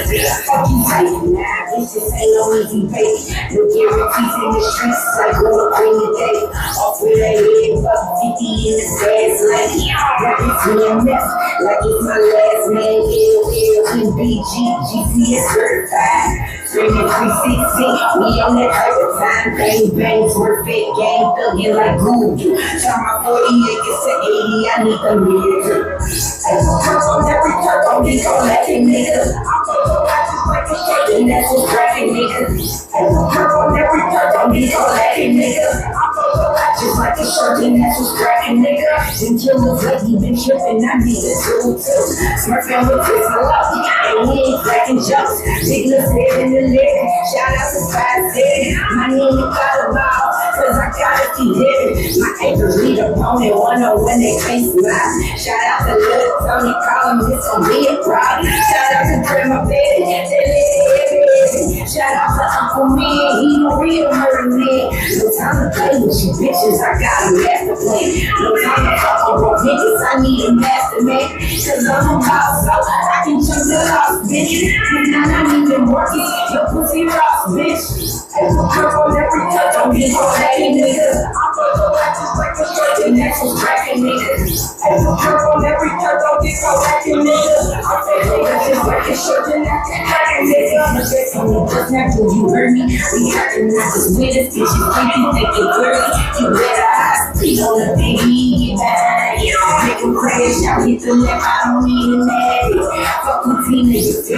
Fuck you fighting now, bitches ain't no easy bait. No guarantees in the streets, like on a rainy day. Off with a head, buck 50 in the fast lane. Rapping CMF, like it's my last name. LLMBG, GPS certified. Screaming 360, we on that type of time. Bang, bangs, worth it, gang, thugging like voodoo. Turn my 40 acres to 80, I need the meter. Turn on every turn, don't be gon' let it nigga. I'm so just like a shirt, and that's what's grabbing nigga. Turn on every turn, don't be gon' let it nigga. I'm so just like a shirt, and that's what's grabbing nigga. And killers like you been tripping, I need a tool too. Smurfing with pistol up, and we ain't cracking jokes. Big little head in the leg, shout out to 5 City. My name is Colorado, cause I gotta be dead. My ankles lead opponent, 101 they can't smile. Shout out to Lil Tony, call him, this gon' be a problem. Shout out to Grandma Betty, they let it heavy. Shout out to Uncle Man, he a real murder man. No time to play with you bitches, I got a master plan. No time to fuck with broke niggas, I need a master man. Cause I'm a boss, so I can jump the house, bitch. And now I need them working, your pussy rock, bitch. Girl on every touch, don't be gon' let it nigga. I'm so just like a shirt, and that's what's cracking nigga. Girl on every touch, don't be gon' let it nigga. I'm so just like a shirt, and that's what's cracking nigga. Just natural, you heard me. We acting like it's with us, bitch. You think it dirty. You better hide, speak on the baby, get back. Make them crash, y'all hit the left, I don't need a natty. Fuck with teenagers,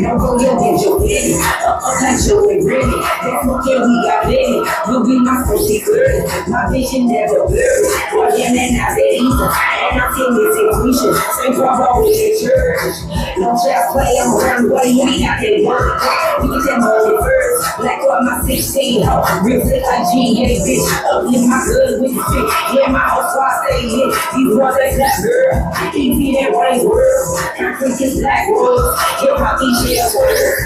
no go, you'll get your bitty. Up like Joe and ready. That's okay, we got ready. You'll be my first secret. My vision never blurry. Well, yeah, man, not that either. And I'm seeing this inclusion. Same problem with the church. No child play, I'm around, buddy, you ain't got that work. You get that money first. Black up my 16, ho. Real sick like G, bitch. Uplift my good with the stick. Yeah, my whole squad stay here. These ones that got girl. Easy that white world. I think it's black world. Hip hop, DJ, word.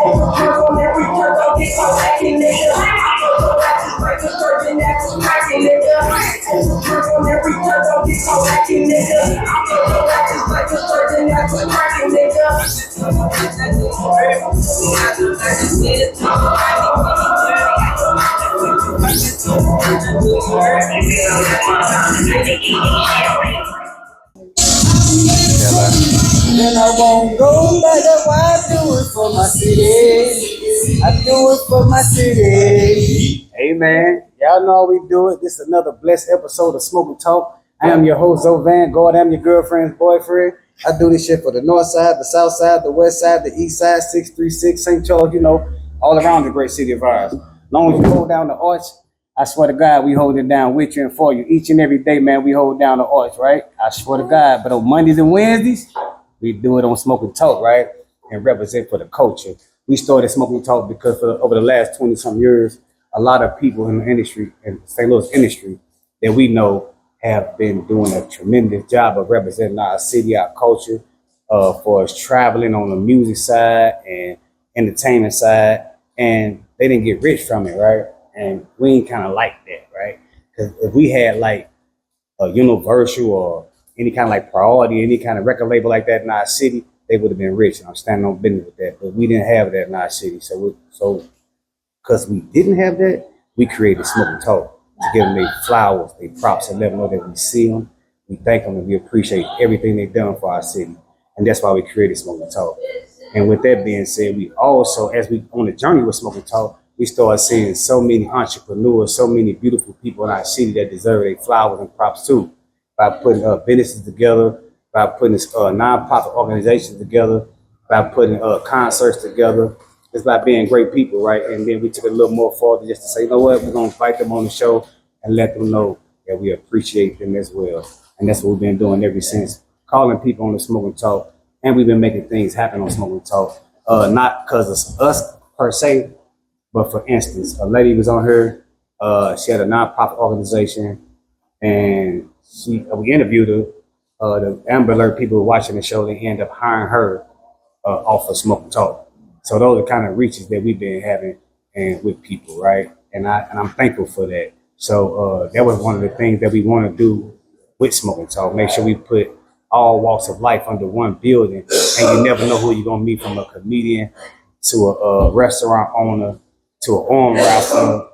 Girl on every turn, don't get so lacking, nigga. I'm so just like a shirt, and that's what's cracking, nigga. Girl on every turn, don't get so lacking, nigga. I'm so just like a shirt, and that's what's cracking, nigga. Then I won't go back, why I do it for my city. I do it for my city. Amen. Y'all know how we do it. This is another blessed episode of Smoking Talk. I am your host, Zovan God. I'm your girlfriend's boyfriend. I do this shit for the north side, the south side, the west side, the east side, 636, St. Charles, you know, all around the great city of ours. As long as you hold down the arch, I swear to God, we hold it down with you and for you. Each and every day, man, we hold down the arch, right? I swear to God. But on Mondays and Wednesdays, we do it on Smoking Talk, right? And represent for the culture. We started Smoking Talk because over the last 20-some years, a lot of people in the industry, in St. Louis industry, that we know have been doing a tremendous job of representing our city, our culture, for us traveling on the music side and entertainment side. And they didn't get rich from it, right? And we ain't kind of like that, right? Because if we had like a Universal or any kind of like Priority, any kind of record label like that in our city, they would have been rich. And I'm standing on business with that. But we didn't have that in our city. So because we didn't have that, we created Smoking Talk to give them their flowers, their props, and let them know that we see them, we thank them, and we appreciate everything they've done for our city. And that's why we created Smoking Talk. And with that being said, we also, as we on the journey with Smoking Talk, we started seeing so many entrepreneurs, so many beautiful people in our city that deserve their flowers and props too. By putting businesses together, by putting nonprofit organizations together, by putting concerts together. It's by being great people, right? And then we took it a little more further just to say, you know what, we're going to invite them on the show and let them know that we appreciate them as well. And that's what we've been doing ever since, calling people on the Smoking Talk. And we've been making things happen on Smoking Talk. Not because of us per se, but for instance, a lady was on here. She had a nonprofit organization, and we interviewed her. The Amber Alert people were watching the show. They ended up hiring her off of Smoking Talk. So those are kind of reaches that we've been having and with people, right? And I'm thankful for that. So that was one of the things that we want to do with Smoking Talk. Make sure we put all walks of life under one building, and you never know who you're gonna meet, from a comedian to a restaurant owner to an arm wrestler,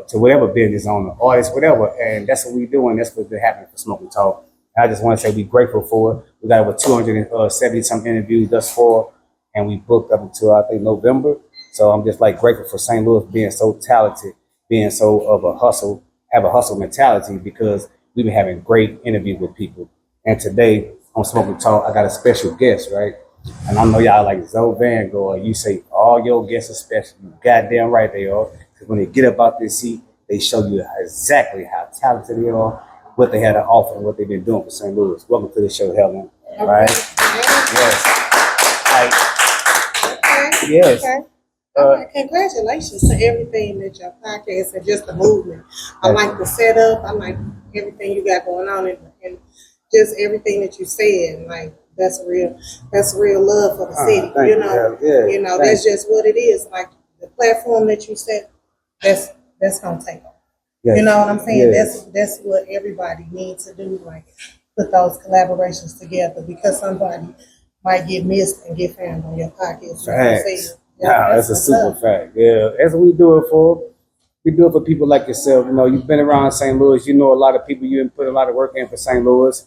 to whatever business owner, artist, whatever. And that's what we do, and that's what's been happening for Smoke and Talk. And I just want to say we're grateful for it. We got over 270 some interviews thus far, and we booked up until I think November. So I'm just like grateful for St. Louis being so talented, being so of a hustle, have a hustle mentality, because we've been having great interviews with people. And today on Smoke and Talk, I got a special guest, right? And I know y'all like Zoe Vanguard. You say all your guests are special. You goddamn right they are. Because when they get up out this seat, they show you exactly how talented they are, what they had to offer, and what they've been doing for St. Louis. Welcome to the show, Helen. All right? Yes. Okay. Yes. Okay. Congratulations to everything that your podcast and just the movement. I like the setup. I like everything you got going on, and just everything that you said. Like that's real love for the city. You know, that's just what it is. Like the platform that you set, that's gonna take off. Yes. You know what I'm saying? Yes. That's what everybody needs to do. Like put those collaborations together, because somebody might get missed and get found on your podcast. That's a super fact. Yeah, that's what we do it for. We do it for people like yourself. You know, you've been around St. Louis. You know a lot of people. You put a lot of work in for St. Louis.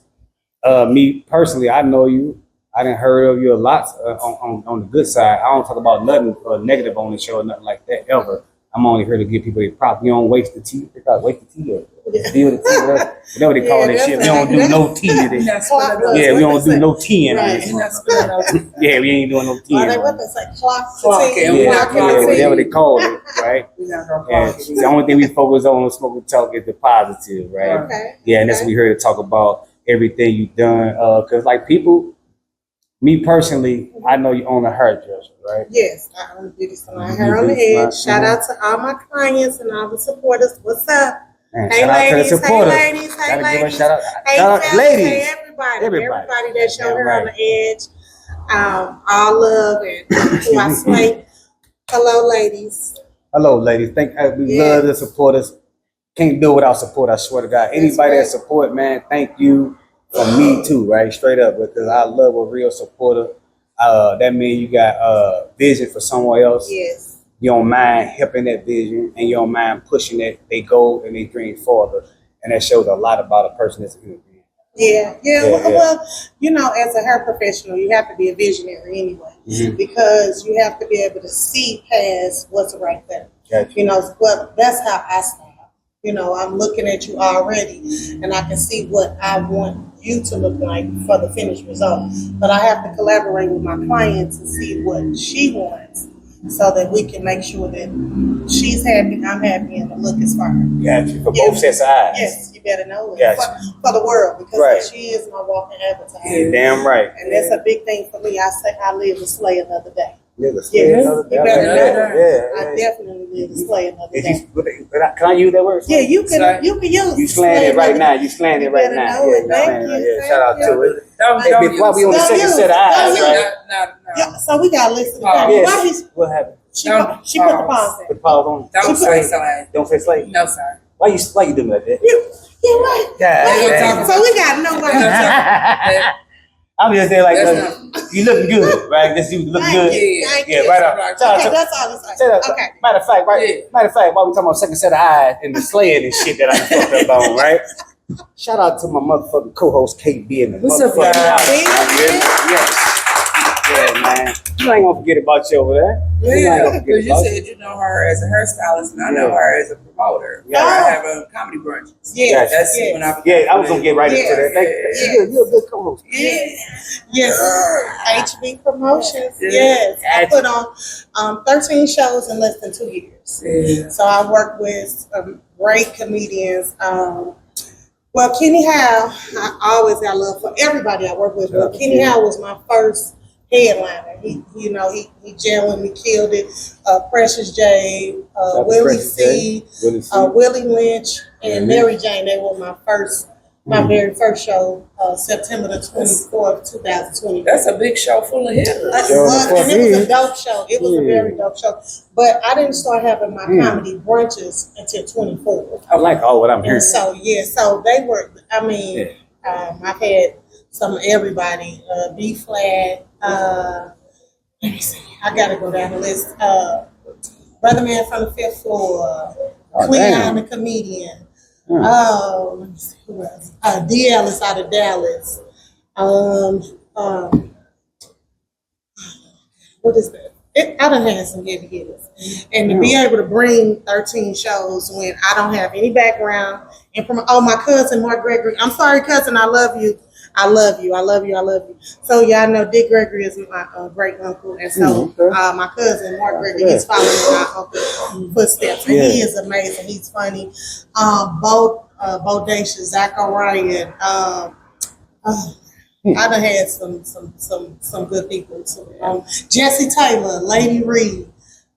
Me personally, I know you. I done heard of you a lot on the good side. I don't talk about nothing negative on the show or nothing like that ever. I'm only here to give people a prop. You don't waste the tea. They call it waste the tea or steal the tea. Whatever they call that shit. We don't do no tea today. Yeah, we don't do no tea in this. Yeah, we ain't doing no tea. What they say, clock. Yeah, whatever they call it, right? And the only thing we focus on Smoke and Talk is the positive, right? Okay. Yeah, and that's what we here to talk about everything you've done. Because like people, me personally, I know you own a hairdresser, right? Yes, I own Beauty Salon Hair on the Edge. Shout out to all my clients and all the supporters. What's up? Man, hey, ladies, hey, ladies, hey, ladies. Shout out, ladies. Hey, everybody that show her on the edge. All love and who I slay. Hello, ladies. Hello, ladies. We love the supporters. Can't do it without support, I swear to God. Anybody that support, man, thank you. From me too, right? Straight up, because I love a real supporter. That means you got vision for someone else. Yes. You don't mind helping that vision, and you don't mind pushing that they goal and they dream further. And that shows a lot about a person that's interviewing. Well, you know, as a hair professional, you have to be a visionary anyway, because you have to be able to see past what's right there. Gotcha. You know, well, that's how I stand. You know, I'm looking at you already, and I can see what I want you to look like for the finished result. But I have to collaborate with my clients and see what she wants, so that we can make sure that she's happy, I'm happy, and the look is fine. Gotcha. For both sets of eyes. Yes, you better know it. Gotcha. For the world, because she is my walking advertisement. Damn right. And that's a big thing for me. I say I live to slay another day. You better know. I definitely live to slay another day. Can I use that word? Yeah, you can use. You slaying it right now. You slaying it right now. Shout out to it. While we on the second set of eyes, right? No. So we gotta listen. What happened? She put the pause in. Put the pause on. Don't say slave. Don't say slave. No, sir. Why you doing like that? Yeah, right. Yeah. So we gotta know what. I'm just saying, like, you looking good, right? Just you looking good. Thank you. Right up. Okay, that's all I'm saying. Okay. Matter of fact, while we talking about second set of eyes and the slaying and shit that I fucked up on, right? Shout out to my motherfucking co-host KB and the motherfucking house. Yes. Yeah, man. You ain't gonna forget about you over there. Yeah, because you said you know her as a hairstylist, and I know her as a promoter. Yeah. I have a comedy brunch. Yeah, that's when I. Yeah, I was gonna get right into that. You're a good co-host. Yes. HB Promotions. Yes. I put on 13 shows in less than 2 years. Yeah. So I work with great comedians. Well, Kenny Howe, I always got love for everybody I work with. But Kenny Howe was my first headliner. He jammed with me, killed it. Precious J, Willie C, Willie Lynch, and Mary Jane. They were my very first show, September the 24th, 2020. That's a big show full of hits. And it was a dope show. It was a very dope show. But I didn't start having my comedy brunches until 24. I like all what I'm hearing. So they were, I've had some of everybody. B flat. Let me see. I gotta go down the list. Brother Man from the Fifth Floor. Cleon the comedian. Let me see who else. DL is out of Dallas. What is that? I done had some heavy hitters. And to be able to bring 13 shows when I don't have any background and from my cousin Mark Gregory. I'm sorry, cousin, I love you. I love you. I love you. I love you. So y'all know Dick Gregory is my great uncle, and so my cousin Mark Gregory, he's following in my uncle's footsteps, and he is amazing. He's funny. Bodacious, Zach O'Ryan. I done had some good people too. Jesse Taylor, Lady Reed.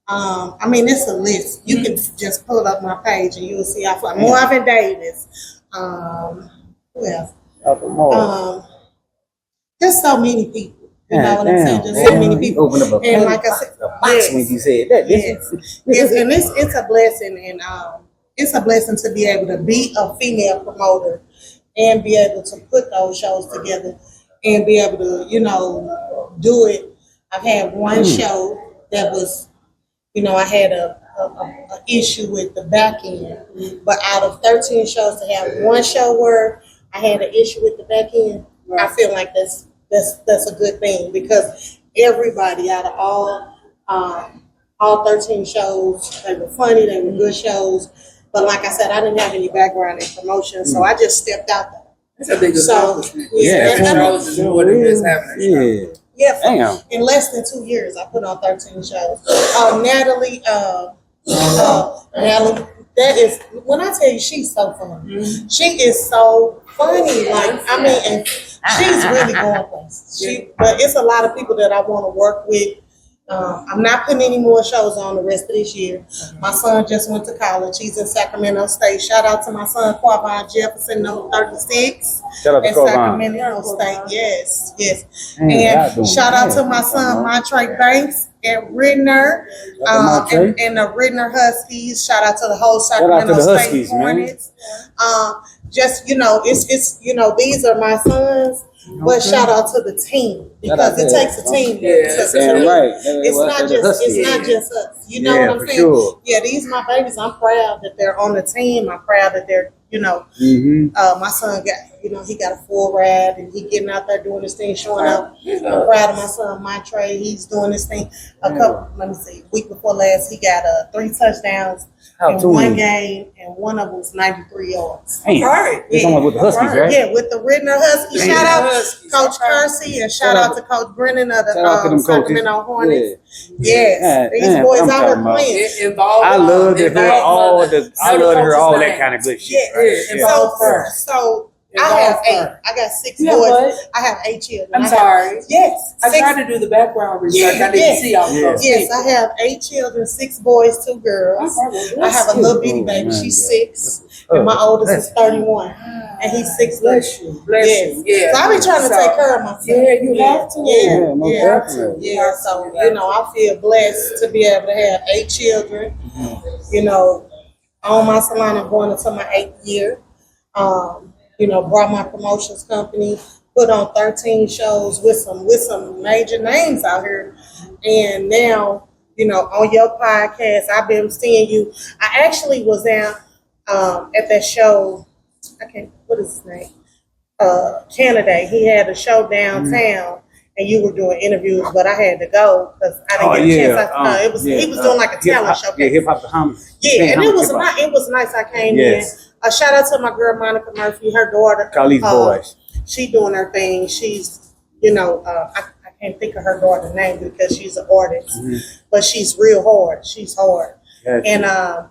I mean, it's a list. You can just pull up my page and you'll see how far. Marvin Davis. Who else? Just so many people. You know what I'm saying? Just so many people. Open up and like I said, when you said that. Yes, and it's a blessing, and it's a blessing to be able to be a female promoter and be able to put those shows together and be able to, do it. I've had one show that was, I had a issue with the back end, but out of 13 shows to have one show where I had an issue with the back end, I feel like that's a good thing, because everybody out of all 13 shows, they were funny, they were good shows, but like I said, I didn't have any background in promotion, so I just stepped out there. It's a big accomplishment. Yeah, in less than 2 years, I put on 13 shows. Natalie, that is, when I tell you, she's so funny. She is so funny. And she's really going places. But it's a lot of people that I want to work with. I'm not putting any more shows on the rest of this year. My son just went to college. He's in Sacramento State. Shout out to my son, Quavon Jefferson, number 36. Shout out to Sacramento State. Yes. And shout out to my son, Montre Banks at Ridner, and the Ridner Huskies. Shout out to the whole Sacramento State Hornets. It's these are my sons. But shout out to the team, because it takes a team. It's not just us. You know what I'm saying? Sure. Yeah, these my babies. I'm proud that they're on the team. I'm proud that they're, my son got, he got a full ride and he getting out there doing his thing, showing up. I'm proud of my son, Montre. He's doing this thing. Week before last, he got 3 touchdowns in one game, and one of them was 93 yards. Right. With the Huskies, right? Yeah, with the Ridner Huskies. Shout out Coach Kersey, and shout out to Coach Brennan of the Sacramento Hornets. Yes, these boys out here playing. I love to hear all that kind of good shit. So I have 8. I got 6 boys. I have 8 children. I'm sorry. Yes. I tried to do the background research. I didn't see all those. Yes, I have 8 children, 6 boys, 2 girls. I have a little bitty baby. She's 6. And my oldest is 31. And he's 6. Bless you. Yeah. So I've been trying to take care of myself. Yeah, you have to. Yeah. So, I feel blessed to be able to have 8 children. On my salon, I'm going into my 8th year. Brought my promotions company, put on 13 shows with some major names out here. And now, on your podcast, I've been seeing you. I actually was out at that show. What is his name? Canada. He had a show downtown, and you were doing interviews, but I had to go because I didn't get a chance. He was doing like a talent show. Yeah, hip hop the Hummer. Yeah, and it was nice. I came in. Shout out to my girl Monica Murphy, her daughter. Khalid's boys. She doing her thing. She's, I can't think of her daughter's name because she's an artist, but she's real hard. She's hard, and I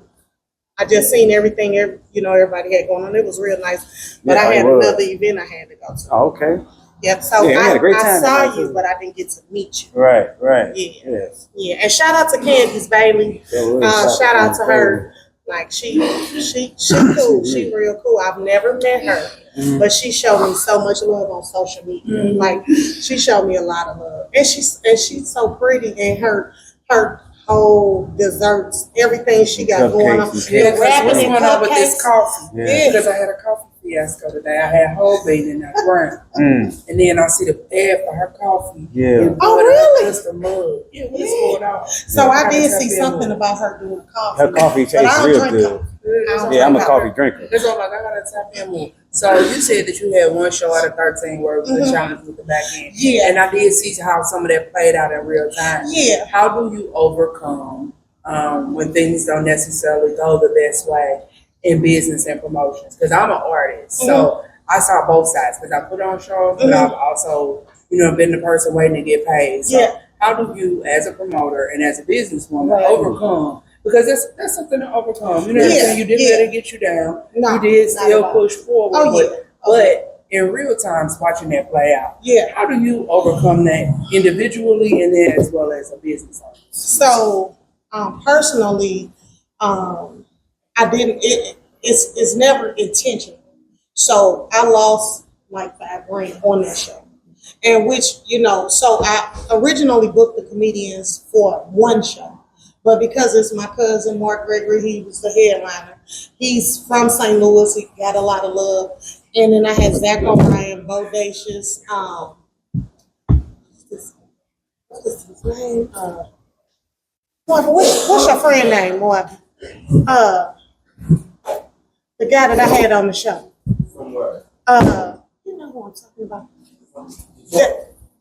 just seen everything. Everybody had going on. It was real nice. But I had another event I had to go to. Oh, okay. Yep. So I saw you, but I didn't get to meet you. Right. Yeah. Yes. Yeah. And shout out to Candice Bailey. Shout out to her. Like she cool. She real cool. I've never met her, but she showed me so much love on social media. Like she showed me a lot of love, and she's so pretty. And her whole desserts, everything she got going on. Yeah, what's going on with this coffee? Yeah, because I had a coffee. fiasco today. I had whole bean in that ground. And then I see the ad for her coffee. Yeah. Oh, really? Just a mug. Yeah, what is going on? So I did see something about her doing coffee. Her coffee tastes but I don't real drink good. coffee. Yeah, I'm a coffee drinker. That's all I gotta tap in more. So you said that you had one show out of 13 where it was a challenge with the back end. Yeah. And I did see how some of that played out in real time. Yeah. How do you overcome when things don't necessarily go the best way in business and promotions? Because I'm an artist, so I saw both sides. Because I put on shows, but I've also, been the person waiting to get paid. So how do you, as a promoter and as a businesswoman, overcome? Because that's something to overcome. You know what I'm saying? You didn't let it get you down. No, you did still push forward. Oh, But in real times, watching that play out, yeah. how do you overcome that individually and then as well as a business owner? So personally, I didn't. It's never intentional. So I lost like $5,000 on that show, and which so I originally booked the comedians for one show. But because it's my cousin, Mark Gregory, he was the headliner. He's from St. Louis. He got a lot of love. And then I had Zach O'Brien, Bodacious. What's his name? Marvin, what's your friend name, Marvin? The guy that I had on the show. From where? You know who I'm talking about.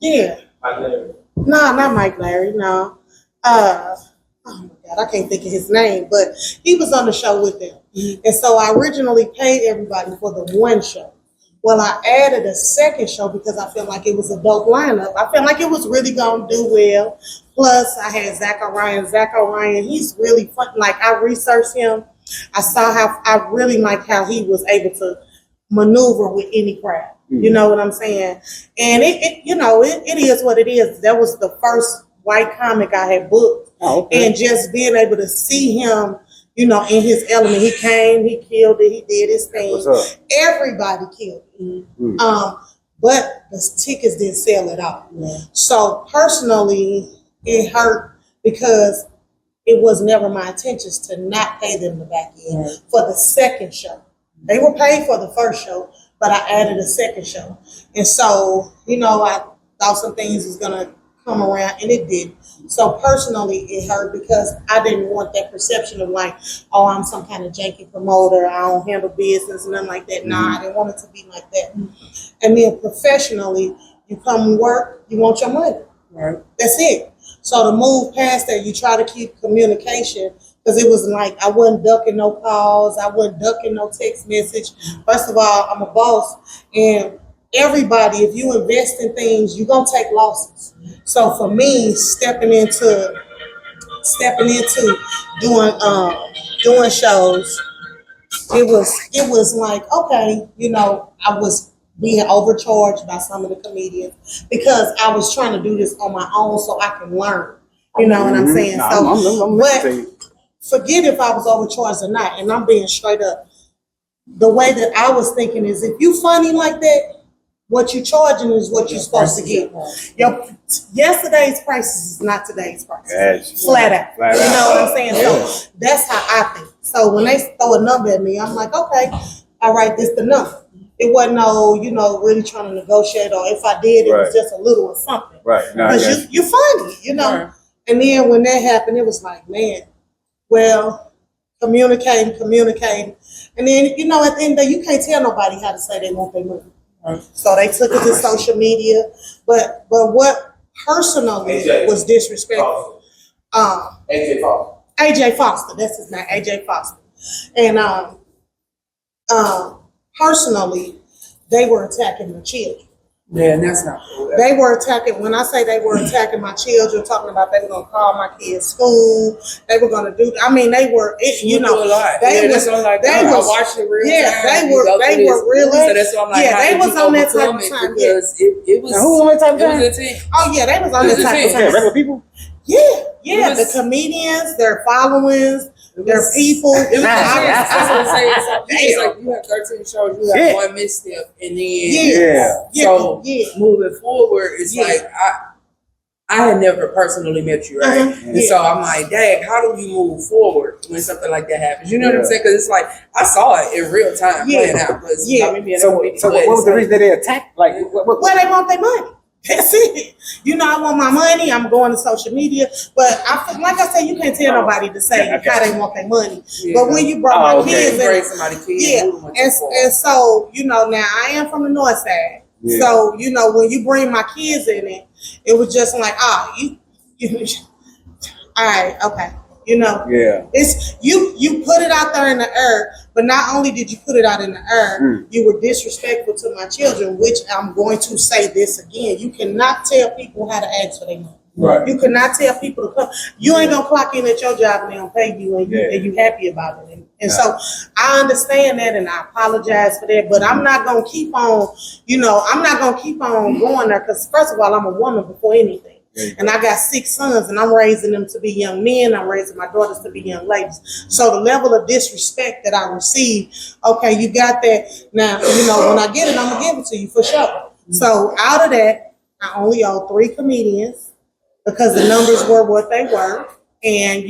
Yeah. Mike Larry. No, not Mike Larry, no. Oh my God, I can't think of his name, but he was on the show with them. And so I originally paid everybody for the one show. Well, I added a second show because I felt like it was a dope lineup. I felt like it was really going to do well. Plus, I had Zach O'Ryan. Zach O'Ryan, he's really fun. Like, I researched him. I saw how, I really liked how he was able to maneuver with any crowd. You know what I'm saying? And it is what it is. That was the first white comic I had booked. Oh, okay. And just being able to see him, in his element. He came, he killed it, he did his thing. Everybody killed it. But the tickets didn't sell at all. So personally, it hurt because it was never my intentions to not pay them the back end for the second show. They were paid for the first show, but I added a second show. And so, I thought some things was going to come around, and it did. So personally, it hurt because I didn't want that perception of like, oh, I'm some kind of janky promoter. I don't handle business and nothing like that. Nah, I didn't want it to be like that. And then professionally, you come work, you want your money. Right. That's it. So to move past that, you try to keep communication because it was like I wasn't ducking no calls. I wasn't ducking no text message. First of all, I'm a boss, and everybody, if you invest in things, you're going to take losses. So for me, stepping into doing shows, it was like, okay, I was being overcharged by some of the comedians because I was trying to do this on my own so I can learn. You know what I'm saying? But forget if I was overcharged or not, and I'm being straight up. The way that I was thinking is if you funny like that, what you're charging is what you're supposed to get. Yesterday's prices is not today's prices. Flat out. You know what I'm saying? So that's how I think. So when they throw a number at me, I'm like, okay, all right, this the number. It wasn't really trying to negotiate, or if I did, it was just a little or something. Right. Because you're funny, Right. And then when that happened, it was like, man, well, communicating. And then, at the end of the day, you can't tell nobody how to say they want their money. So they took it to social media, but what personally was disrespectful. AJ Foster, that's his name, AJ Foster, and personally, they were attacking my children. Yeah, that's not cool. They were attacking, when I say they were attacking my children, talking about they were going to call my kids school, they were going to do, they were, I watched it real time. They were really, so that's why I'm like, they was on that type of time. Because it was, who was on that type of time? Oh yeah, they was on that type of time. Regular people? Yeah, the comedians, their followings, their people. It was like you have 13 shows, you have one misstep, and then moving forward, it's like I had never personally met you, right? And so I'm like, dang, how do you move forward when something like that happens? You know what I'm saying? Because it's like, I saw it in real time playing out. So what was the reason that they attacked? Like, well, they want their money. That's it. You know, I want my money. I'm going to social media. But like I said, you can't tell nobody to say how they want their money. But when you brought my kids in, and so, you know, now I am from the north side. Yeah. So, you know, when you bring my kids in it was just like, you all right, okay. You know, it's you put it out there in the air, but not only did you put it out in the air, you were disrespectful to my children, which I'm going to say this again. You cannot tell people how to ask for their money. Right. You cannot tell people to come. You ain't gonna clock in at your job and they don't pay you, and you happy about it. And so I understand that, and I apologize for that. But I'm not gonna keep on, I'm not gonna keep on going there because first of all, I'm a woman before anything. And I got 6 sons, and I'm raising them to be young men. I'm raising my daughters to be young ladies. So the level of disrespect that I receive, okay, you got that. Now, when I get it, I'm going to give it to you for sure. So out of that, I only owe 3 comedians because the numbers were what they were. And,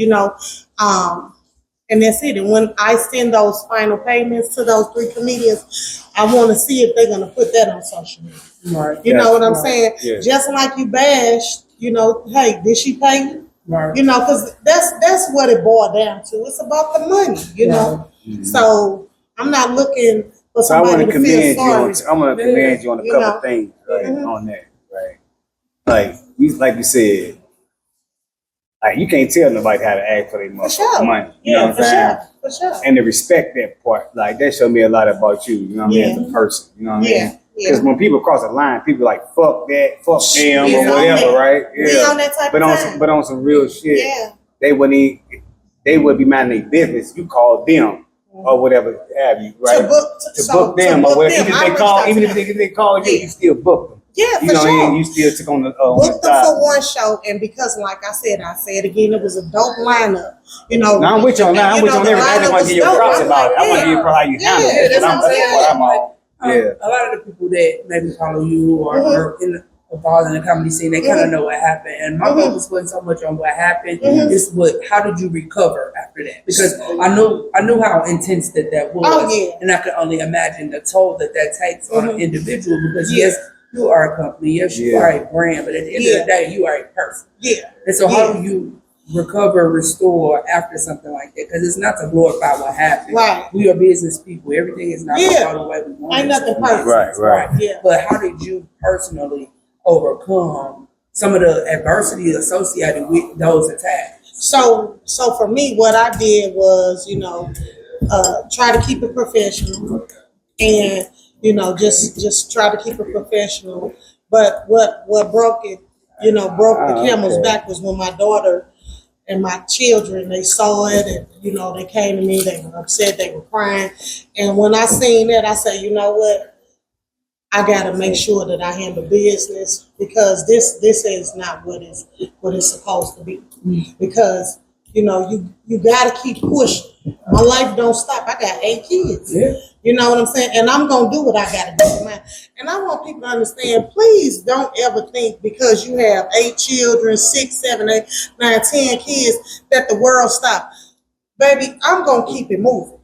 and that's it. And when I send those final payments to those 3 comedians, I want to see if they're going to put that on social media. Right. You know what I'm saying? Yeah. Just like you bashed, hey, did she pay you? Right. Because that's what it boiled down to. It's about the money, know. Mm-hmm. So I'm not looking for somebody to feel sorry. I'm going to commend you on a couple things on that, right? Like you said, like you can't tell nobody how to act for their money. You know what I'm saying? For sure. And to respect that part, like that showed me a lot about you. You know what I mean? As a person. You know what I mean? Because when people cross the line, people like fuck that, fuck them, or whatever, right? Yeah. On that type but on some real shit, they would be minding their business. You call them or whatever have you, right? To book them or whatever. Even if they call you, you still book them. Yeah, for sure. You still took on the booked them for one show, and because, like I said again, it was a dope lineup. Now I'm with you on that. I'm with you on everything. I just want to give you props about it. I want to give you props how you handle it. That's what I'm on. A lot of the people that maybe follow you or are involved in the comedy scene, they kind of know what happened. And my focus wasn't so much on what happened; it's how did you recover after that? Because I knew how intense that was, and I could only imagine the toll that takes on an individual. Because yes, you are a company, yes, you are a brand, but at the end of the day, you are a person. Yeah. And so, how do you recover, restore after something like that? Because it's not to glorify what happened. Right. We are business people. Everything is not going to go the way we want. Ain't nothing perfect. Right. Yeah. But how did you personally overcome some of the adversity associated with those attacks? So for me, what I did was, try to keep it professional, and just try to keep it professional. But what broke it, broke the camel's back was when my daughter and my children, they saw it, and they came to me, they were upset, they were crying. And when I seen that, I said, you know what? I gotta make sure that I handle business, because this is not what it's supposed to be. Because you gotta keep pushing. My life don't stop. I got 8 kids. Yeah. You know what I'm saying? And I'm going to do what I got to do, man. And I want people to understand, please don't ever think because you have 8 children, 6, 7, 8, 9, 10 kids, that the world stops. Baby, I'm going to keep it moving.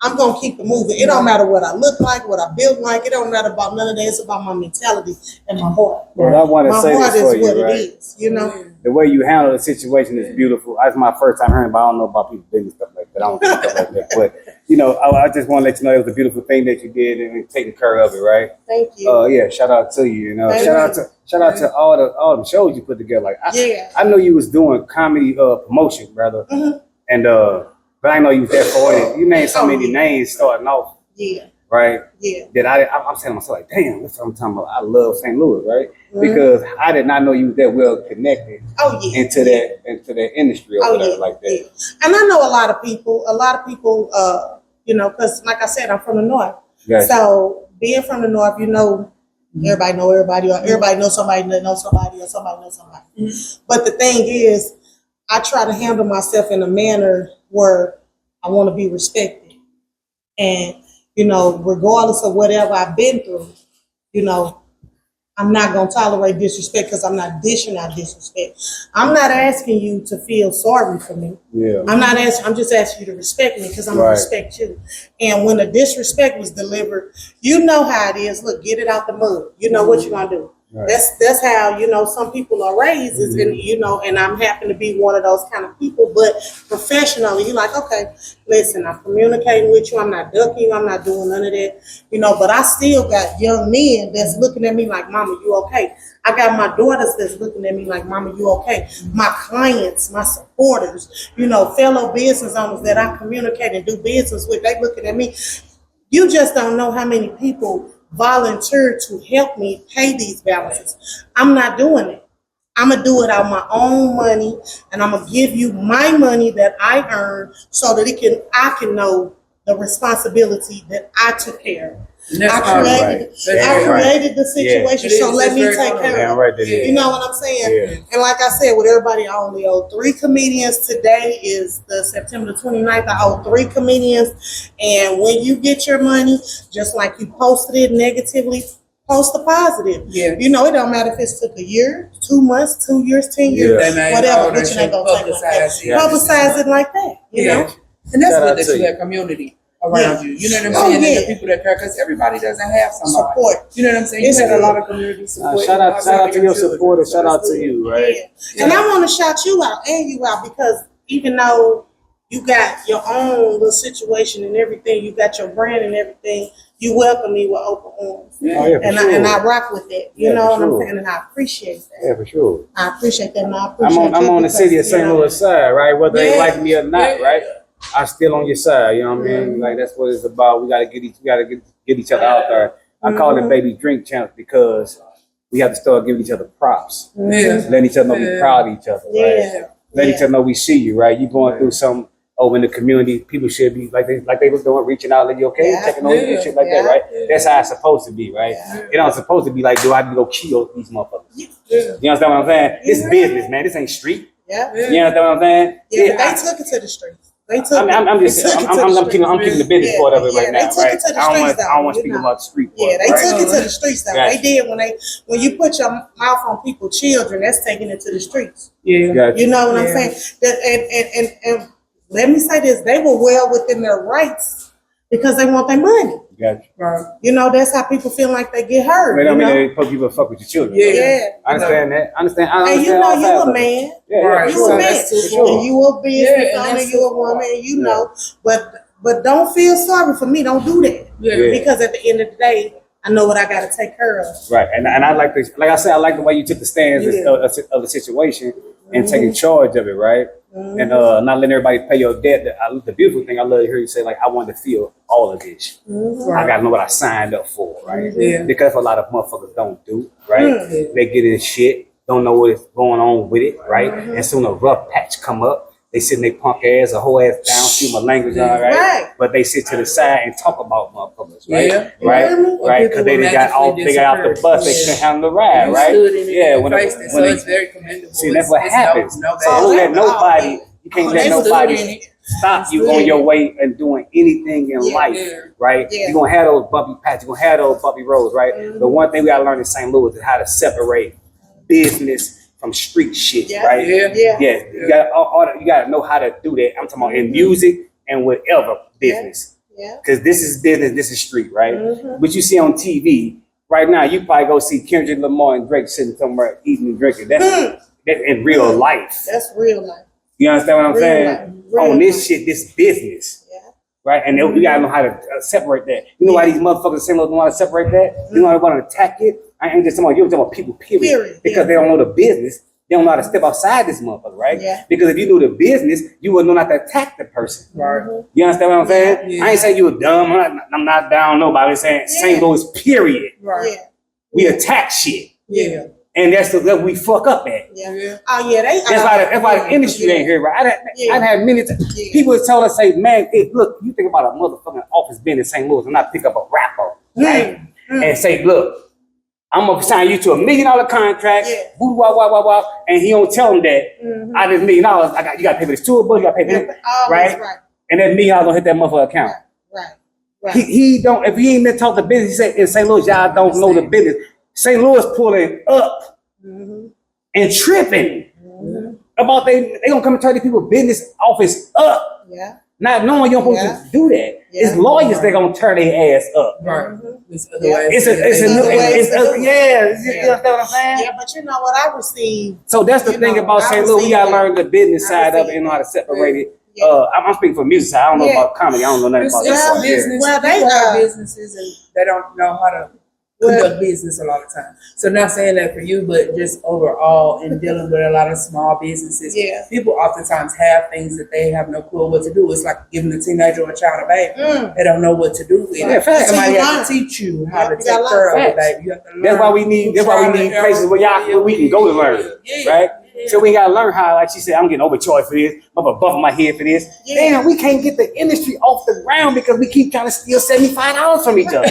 I'm going to keep it moving. It don't matter what I look like, what I build like. It don't matter about none of that. It's about my mentality and my heart. Well, I want to say this for you, right? My heart is what it is, The way you handle the situation is beautiful. That's my first time hearing, but I don't know about people doing stuff like that. I don't do stuff like that. But, I just want to let you know it was a beautiful thing that you did and taking care of it, right? Thank you. Shout out to you. Shout out to all the shows you put together. Like, I know you was doing comedy promotion, brother. Mm-hmm. And but I know you was there for it. You named so many names starting off. Yeah. Right? Yeah. That I'm saying to myself, like, damn, that's what I'm talking about. I love St. Louis, right? Mm-hmm. Because I did not know you was that well connected into that industry or whatever like that. Yeah. And I know a lot of people, because like I said, I'm from the North. Gotcha. So being from the North, everybody know everybody, or everybody knows somebody that knows somebody, or somebody knows somebody. Mm-hmm. But the thing is, I try to handle myself in a manner where I want to be respected. And, regardless of whatever I've been through, I'm not going to tolerate disrespect because I'm not dishing out disrespect. I'm not asking you to feel sorry for me. Yeah. I'm just asking you to respect me because I'm going to respect you. And when the disrespect was delivered, you know how it is. Look, get it out the mud. You know what you're going to do. Right. That's how, some people are raised, and I'm happen to be one of those kind of people, but professionally, you're like, okay, listen, I'm communicating with you, I'm not ducking you, I'm not doing none of that, but I still got young men that's looking at me like, mama, you okay? I got my daughters that's looking at me like, mama, you okay? My clients, my supporters, fellow business owners that I communicate and do business with, they looking at me. You just don't know how many people volunteered to help me pay these balances. I'm not doing it. I'm going to do it out of my own money, and I'm going to give you my money that I earned so that I can know the responsibility that I took care of. I created the situation, so let me take care of it. You know what I'm saying? Yeah. And like I said, with everybody, I only owe 3 comedians. Today is the September the 29th. I owe 3 comedians. And when you get your money, just like you posted it negatively, post the positive. Yeah. It don't matter if it took a year, 2 months, 2 years, 10 years, whatever. But you ain't gonna take like that. Publicize it like that. You know? And that's what the community around you. You know what I'm saying? And the people that care, because everybody doesn't have somebody. Support. You know what I'm saying? You had a lot of community support. Shout out to your supporters. Shout out to you, right? Yeah. And I want to shout you out and you out because even though you got your own little situation and everything, you got your brand and everything, you welcome me with open arms. Yeah. Oh, yeah, and I rock with that. You know what I'm saying? And I appreciate that. Yeah, for sure. I appreciate that. And I appreciate I'm on the city of St. Louis side, right? Whether they like me or not, right? I'm still on your side, you know what I mean? Like that's what it's about. We gotta get each other out there. I call it baby drink champs because we have to start giving each other props. Letting each other know we proud of each other, right? Letting each other know we see you, right? You going through something over in the community, people should be like they was doing, reaching out, like you okay, checking on you and shit like that, right? That's how it's supposed to be, right? It don't supposed to be like, do I go kill these motherfuckers? You understand what I'm saying? This is business, man. This ain't street. You understand what I'm saying? They took it to the streets. I'm keeping the business part of it right now, right? I don't want to speak about the street part. Yeah, they took it to the streets though. They did when you put your mouth on people's children, that's taking it to the streets. Yeah. You know what I'm saying? And let me say this, they were well within their rights because they want their money. Gotcha. Right. That's how people feel like they get hurt. But I mean, people fuck with your children. Yeah. I understand that. I understand. And you a man. Yeah. You a man. And you a business owner, you a woman, know. But don't feel sorry for me. Don't do that. Yeah. Because at the end of the day, I know what I got to take care of. Right. And I like this. Like I said, I like the way you took the stands of the situation and taking charge of it, right? And not letting everybody pay your debt. The beautiful thing I love to hear you say, like, I want to feel all of this. I got to know what I signed up for, right? Because a lot of motherfuckers don't do, right? They get in shit, don't know what's going on with it, right? And soon a rough patch come up, they sit in their punk ass, a whole ass down, shoot my language on, right? But they sit to the side and talk about motherfuckers, right? Right? Because they got off the bus, they couldn't handle the ride, right? When it's very commendable. See, that's what happens. So don't let nobody, you can't let nobody stop you on your way and doing anything in life, right? You're going to have those bumpy patches, you're going to have those bumpy roads, right? The one thing we got to learn in St. Louis is how to separate business from street shit, right? You gotta know how to do that. I'm talking about in music and whatever business. Because this is business, this is street, right? But you see on TV right now, you probably go see Kendrick Lamar and Drake sitting somewhere eating and drinking. That's in real life. That's real life. You understand what I'm saying? On this shit, this business. Right? And we gotta know how to separate that. You know why these motherfuckers don't know how to separate that? You know why they want to attack it? I ain't just talking about you, I'm talking about people, period. Because they don't know the business. They don't know how to step outside this motherfucker, right? Because if you knew the business, you would know not to attack the person. Right. You understand what I'm saying? I ain't saying you were dumb. I'm not down nobody. I'm saying St. Louis, period. Right. We attack shit. And that's the level we fuck up at. That's why the industry ain't here, right? I've had many times. People tell us, say, man, look, you think about a motherfucking office being in St. Louis and not pick up a rapper, right? And say, look, I'm gonna sign you to $1 million contract, and he don't tell him that out of $1 million, you gotta pay for this tour bus, you gotta pay for it, right? And that $1 million don't hit that motherfucker account. Right. He don't, if he ain't been taught the business, he said in St. Louis, y'all don't know the business. St. Louis pulling up and tripping about they gonna come and turn these people business office up. Yeah. Not knowing you're supposed to do that. Yeah. It's lawyers that gonna turn their ass up. Right. It's Yeah. You understand what I'm saying? Yeah, but you know what I received. So that's the thing about St. Louis. We gotta learn the business side of it and know how to separate it. Yeah. I'm speaking for music side. I don't know about comedy. I don't know nothing about that part. Business. Well, they People have are. businesses and they don't know how to conduct business a lot of times. So not saying that for you, but just overall in dealing with a lot of small businesses, people oftentimes have things that they have no clue what to do. It's like giving a teenager or a child a baby. They don't know what to do with it. Somebody has to teach you how to take care of it, baby. You have to learn. That's why we need places where we can go to learn, right? So we gotta learn how, like she said, I'm getting overcharged for this, I'm buffing my head for this. Damn, we can't get the industry off the ground because we keep trying to steal $75 from each other.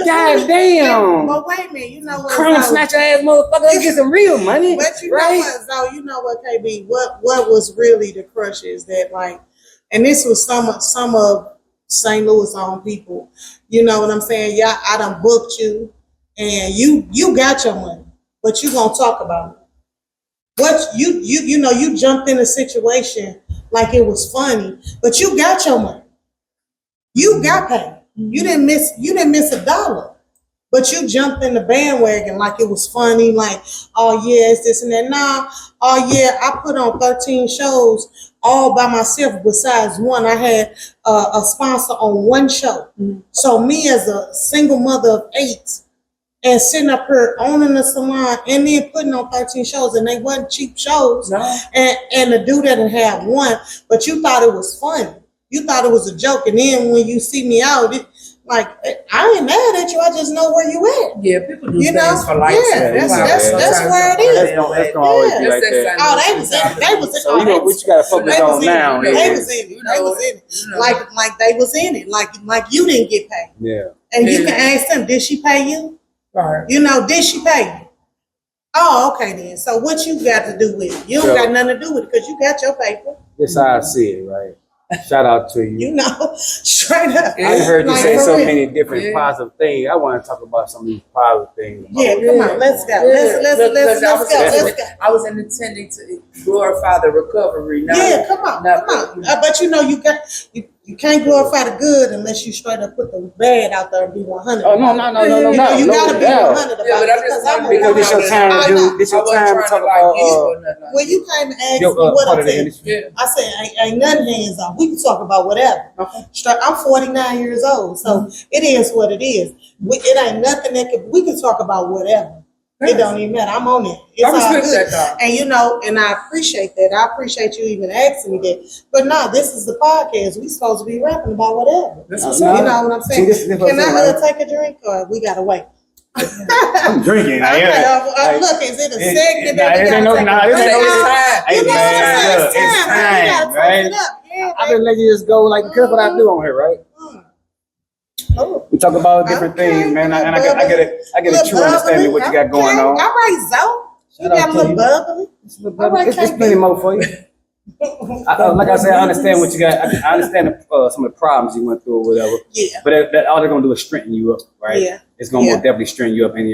God damn. But wait a minute, you know what? Crumb snatcher ass motherfucker, let's get some real money. But you right? know what, though, you know what, KB, what was really the crush is that, like, and this was some of St. Louis own people, you know what I'm saying? Yeah, I done booked you and you got your money, but you gonna talk about it. What you know, you jumped in a situation like it was funny, but you got your money. You got paid. You didn't miss a dollar. But you jumped in the bandwagon like it was funny, like, oh yeah, it's this and that. Nah, oh yeah, I put on 13 shows all by myself besides one. I had a sponsor on one show. So me as a single mother of 8 and sitting up here owning a salon and then putting on 13 shows, and they wasn't cheap shows. No. And the dude that had one, but you thought it was funny. You thought it was a joke. And then when you see me out, like, I ain't mad at you. I just know where you at. Yeah, people do things for likes. Yeah, that's where it is. That's gonna always be like that. Oh, they was in it. So you know what you gotta focus on now. They was in it. Like they was in it. Like you didn't get paid. Yeah. And you can ask them, did she pay you? Right. You know, did she pay you? Oh, okay then. So what you got to do with it? You don't got nothing to do with it because you got your paper. That's how I see it, right? Shout out to you. You know, straight up. I heard you Like, say so for real. many different positive things. I want to talk about some of these positive things. Yeah, come on, let's go. Let's go. I was intending to glorify the recovery. Yeah, come on. But you know, you can't glorify the good unless you straight up put the bad out there and be 100. Oh no! You gotta be 100 about it. Because this your time to do. This your time to talk about. When you came and asked me what I said, I said ain't nothing hands off. We can talk about whatever. Okay. I'm 49 years old, so it is what it is. It ain't nothing that we can talk about whatever. It don't even matter. I'm on it. It's all good. And you know, and I appreciate that. I appreciate you even asking me that. But no, this is the podcast. We supposed to be rapping about whatever. You know what I'm saying? Can I take a drink or we gotta wait? I'm drinking. Look, is it a segment that we gotta take? It's time, right? I've been letting you just go like because what I do on here, right? We talk about different things, man, and I get a true understanding of what you got going on. All right, Zoe. You got a little bubbly. It's plenty more for you. Like I said, I understand what you got. I understand some of the problems you went through or whatever. Yeah. But that all they're gonna do is strengthen you up, right? Yeah. It's gonna more definitely strengthen you up in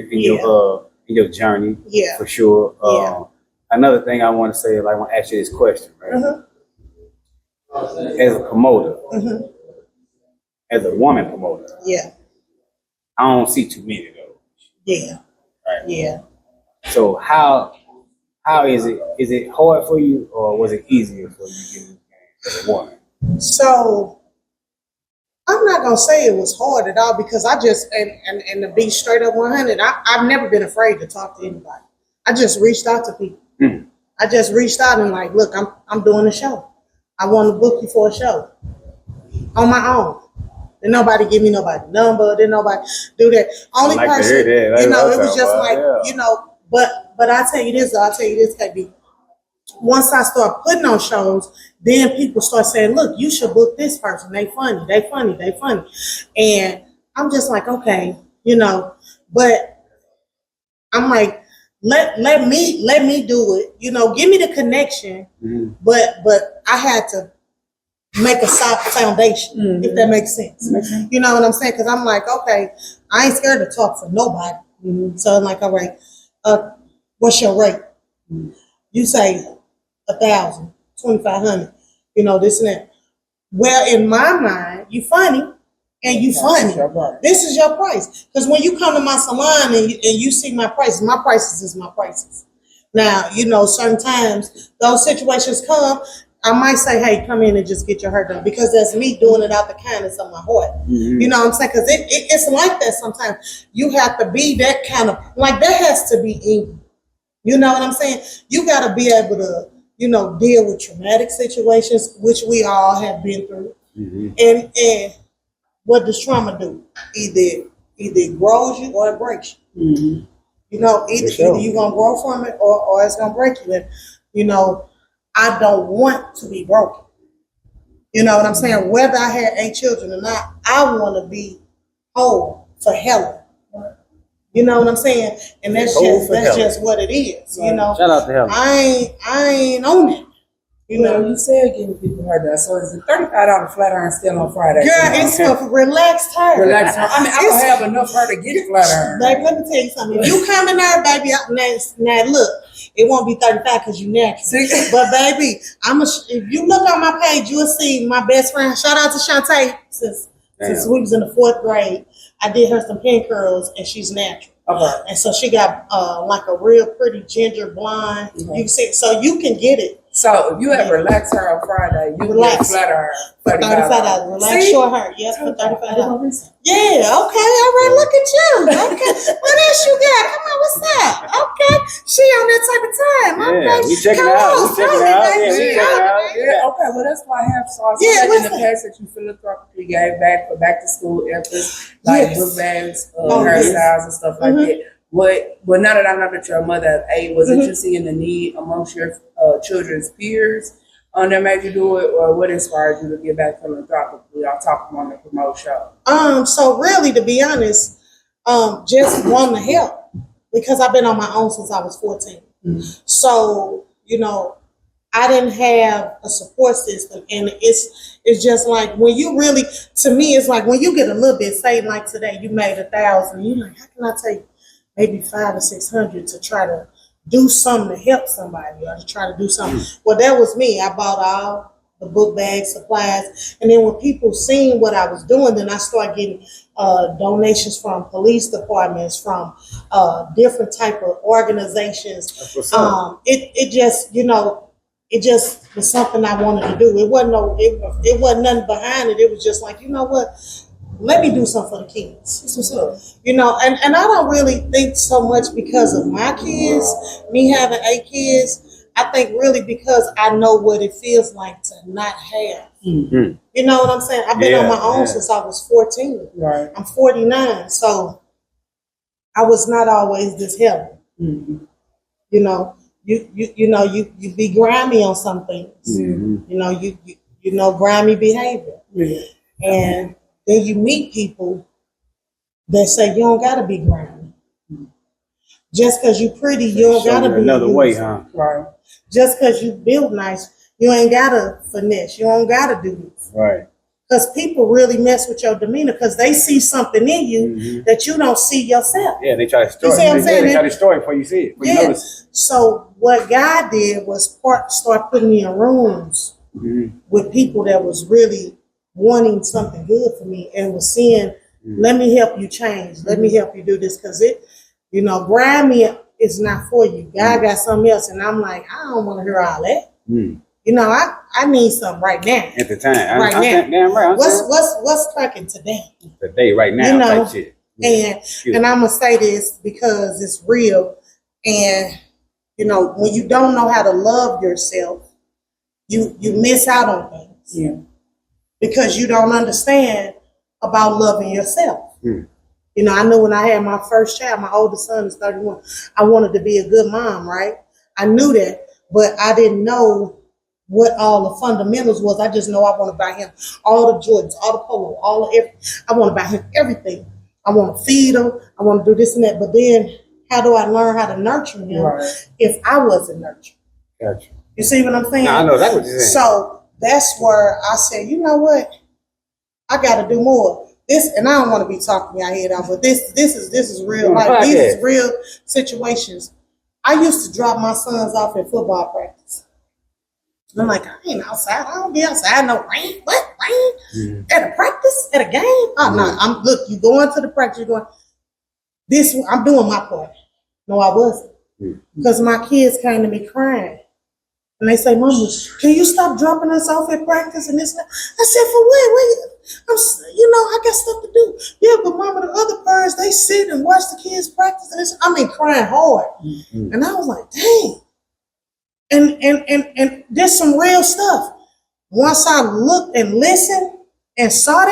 your journey. Yeah. For sure. Another thing I want to say is I want to ask you this question, right? As a promoter, as a woman promoter, I don't see too many of those. Yeah. Right. Yeah. So how is it? Is it hard for you, or was it easier for you as a woman? So I'm not gonna say it was hard at all because I just and to be straight up 100, I've never been afraid to talk to anybody. I just reached out to people. I just reached out and like, look, I'm doing a show. I want to book you for a show on my own. Didn't nobody give me nobody's number. Didn't nobody do that. Only like person, you know, it was just like, yeah. you know. But I tell you this, KB. Once I start putting on shows, then people start saying, look, you should book this person. They funny. And I'm just like, okay, you know, but I'm like, let me do it. You know, give me the connection. But I had to make a solid foundation, if that makes sense. You know what I'm saying? Because I'm like, okay, I ain't scared to talk for nobody. So I'm like, all right, what's your rate? You say 1,000, 2,500, this and that. Well, in my mind, you funny and you funny. This is your price. Because when you come to my salon and you see my prices is my prices. Now, certain times those situations come, I might say, hey, come in and just get your hair done, because that's me doing it out the kindness of my heart. You know what I'm saying? Because it's like that sometimes. You have to be that kind of, like, that has to be in you. You know what I'm saying? You got to be able to, deal with traumatic situations, which we all have been through. And what does trauma do? Either it grows you or it breaks you. Either you're going to grow from it or it's going to break you. And, I don't want to be broken. You know what I'm saying? Whether I had 8 children or not, I want to be whole for Helen. You know what I'm saying? And that's just what it is. Shout out to Helen. I ain't on it. You said getting people hair done. So is the $35 flat iron still on Friday? Girl, it's for relaxed hair. Relaxed hair. I mean, I don't have enough hair to get flat iron. Baby, let me tell you something. If you come in there, baby, now look, it won't be 35 because you natural. But baby, if you look on my page, you'll see my best friend. Shout out to Shantae. Since we was in the 4th grade, I did her some pin curls, and she's natural. Okay. And so she got like a real pretty ginger blonde. You can see, so you can get it. So if you have relaxed hair on Friday, you can get flat iron $35. Relax short hair, yes, for $35. Yeah, okay, all right, look at you. Okay, what else you got? Come on, what's up? Okay, she on that type of time. Okay, we checking it out. Yeah, okay, well that's why I have sauce. In the past that you philanthropically gave back for back to school efforts, like book bags, hairstyles and stuff like that. Well, now that I know that you're a mother of 8, was it you seeing the need amongst your children's peers that made you do it, or what inspired you to get back philanthropically on top of on the promote show? So really, to be honest, just wanting to help, because I've been on my own since I was 14. So, I didn't have a support system, and it's just like when you really, to me, it's like when you get a little bit, say like today, you made 1,000, you're like, how can I take maybe 500 or 600 to try to do something to help somebody, or to try to do something. Well, that was me. I bought all the book bags, supplies, and then when people seen what I was doing, then I started getting donations from police departments, from different type of organizations. It just, it just was something I wanted to do. It wasn't nothing behind it. It was just like, you know what? Let me do something for the kids. And I don't really think so much because of my kids, me having 8 kids. I think really because I know what it feels like to not have. You know what I'm saying? I've been on my own since I was 14. Right. I'm 49, so I was not always this helpful. You be grimy on some things. Grimy behavior. And then you meet people that say you don't gotta be grimy. Just because you pretty, you don't gotta be another way, huh? Right. Just because you build nice, you ain't gotta finesse. You don't gotta do this. Right. Because people really mess with your demeanor because they see something in you that you don't see yourself. Yeah, they try to destroy it. You see what I'm saying? They try to destroy it before you see it. You notice it. So what God did was start putting me in rooms with people that was really wanting something good for me and was saying, let me help you change. Let me help you do this. Because grimy is not for you. God got something else. And I'm like, I don't want to hear all that. I need something right now. At the time. Right now. Damn right. What's cracking today? Today, right now, type shit. And I'm going to say this because it's real. And, when you don't know how to love yourself, you miss out on things. Yeah. Because you don't understand about loving yourself. I knew when I had my first child, my oldest son is 31, I wanted to be a good mom, right? I knew that, but I didn't know what all the fundamentals was. I just know I want to buy him all the Jordans, all the polo, I want to buy him everything. I want to feed him. I want to do this and that. But then how do I learn how to nurture him if I wasn't nurtured? Gotcha. You see what I'm saying? No, I know that's what you're saying. So that's where I said, you know what? I got to do more. this, and I don't want to be talking y'all head out, but this is real life. Podcast. These is real situations. I used to drop my sons off at football practice. And I'm like, I ain't outside. I don't be outside. No rain. What rain? At a practice? At a game? Oh no. Look, you going to the practice, you're going, I'm doing my part. No, I wasn't. Because my kids came to me crying. And they say, Mama, can you stop dropping us off at practice? And this and that. I said, for what? I got stuff to do. Yeah, but Mama, the other parents, they sit and watch the kids practice. And crying hard. And I was like, dang. And there's some real stuff. Once I looked and listened and saw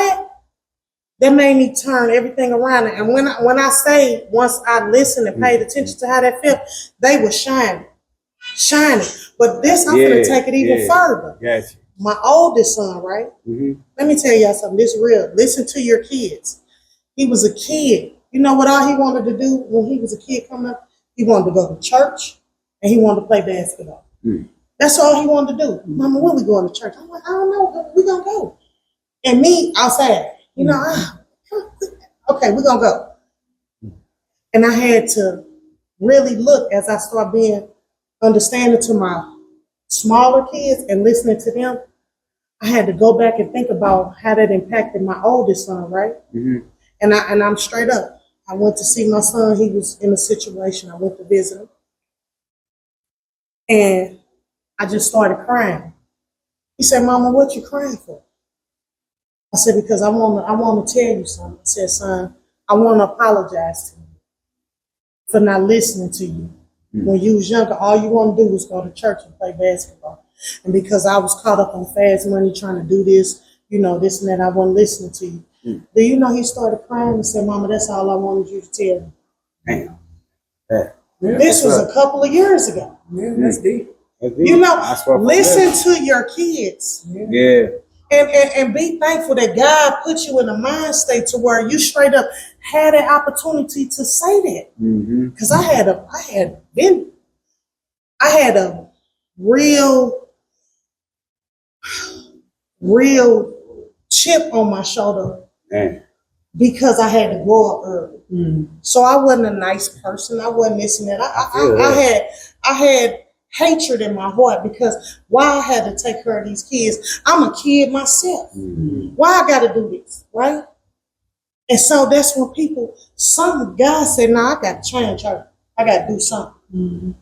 that made me turn everything around. And when I say once I listened and paid attention to how that felt, they were shining. But this, I'm gonna take it even further. Gotcha. My oldest son, right? Let me tell y'all something. This is real. Listen to your kids. He was a kid. You know what all he wanted to do when he was a kid coming up? He wanted to go to church and he wanted to play basketball. That's all he wanted to do. Mama, when we going to church? I'm like, I don't know. We're going to go. And me outside, okay, we're going to go. And I had to really look as I started being understanding to my smaller kids and listening to them. I had to go back and think about how that impacted my oldest son, right? And I'm straight up. I went to see my son. He was in a situation. I went to visit him. And I just started crying. He said, Mama, what you crying for? I said, because I want to tell you something. I said, son, I want to apologize to you for not listening to you. When you was younger, all you want to do was go to church and play basketball. And because I was caught up on fast money trying to do this, this and that, I wasn't listening to you. Do you know he started crying and said, Mama, that's all I wanted you to tell me. Damn. This was a couple of years ago. Yeah, that's deep. Listen to your kids. Yeah. And be thankful that God put you in a mind state to where you straight up had an opportunity to say that. Because I had a real chip on my shoulder. Because I had to grow up early. So I wasn't a nice person. I wasn't this and that. I had hatred in my heart because why I had to take care of these kids. I'm a kid myself. Why I got to do this, right? And so that's when God said, I got to change her. I got to do something.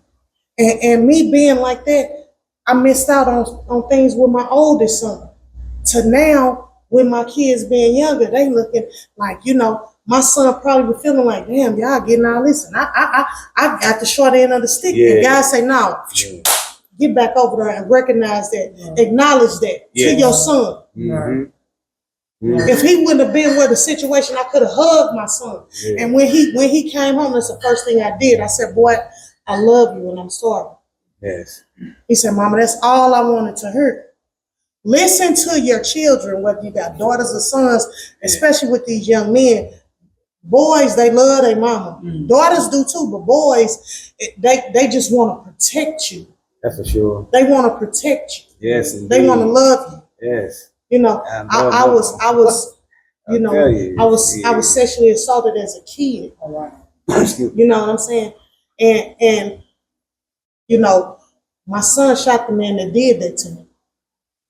And me being like that, I missed out on things with my oldest son. To now, with my kids being younger, they looking like, my son probably was feeling like, damn, y'all getting all this. And I got the short end of the stick. And God say, no, get back over there and recognize that, acknowledge that to your son. If he wouldn't have been with the situation, I could have hugged my son. And when he came home, that's the first thing I did. I said, boy, I love you and I'm sorry. Yes. He said, Mama, that's all I wanted to hear. Listen to your children, whether you got daughters or sons, especially with these young men. Boys, they love their mama. Daughters do too, but boys, they just want to protect you. That's for sure. They want to protect you. Yes, indeed. They want to love you. Yes. I was sexually assaulted as a kid. You know what I'm saying? And my son shot the man that did that to me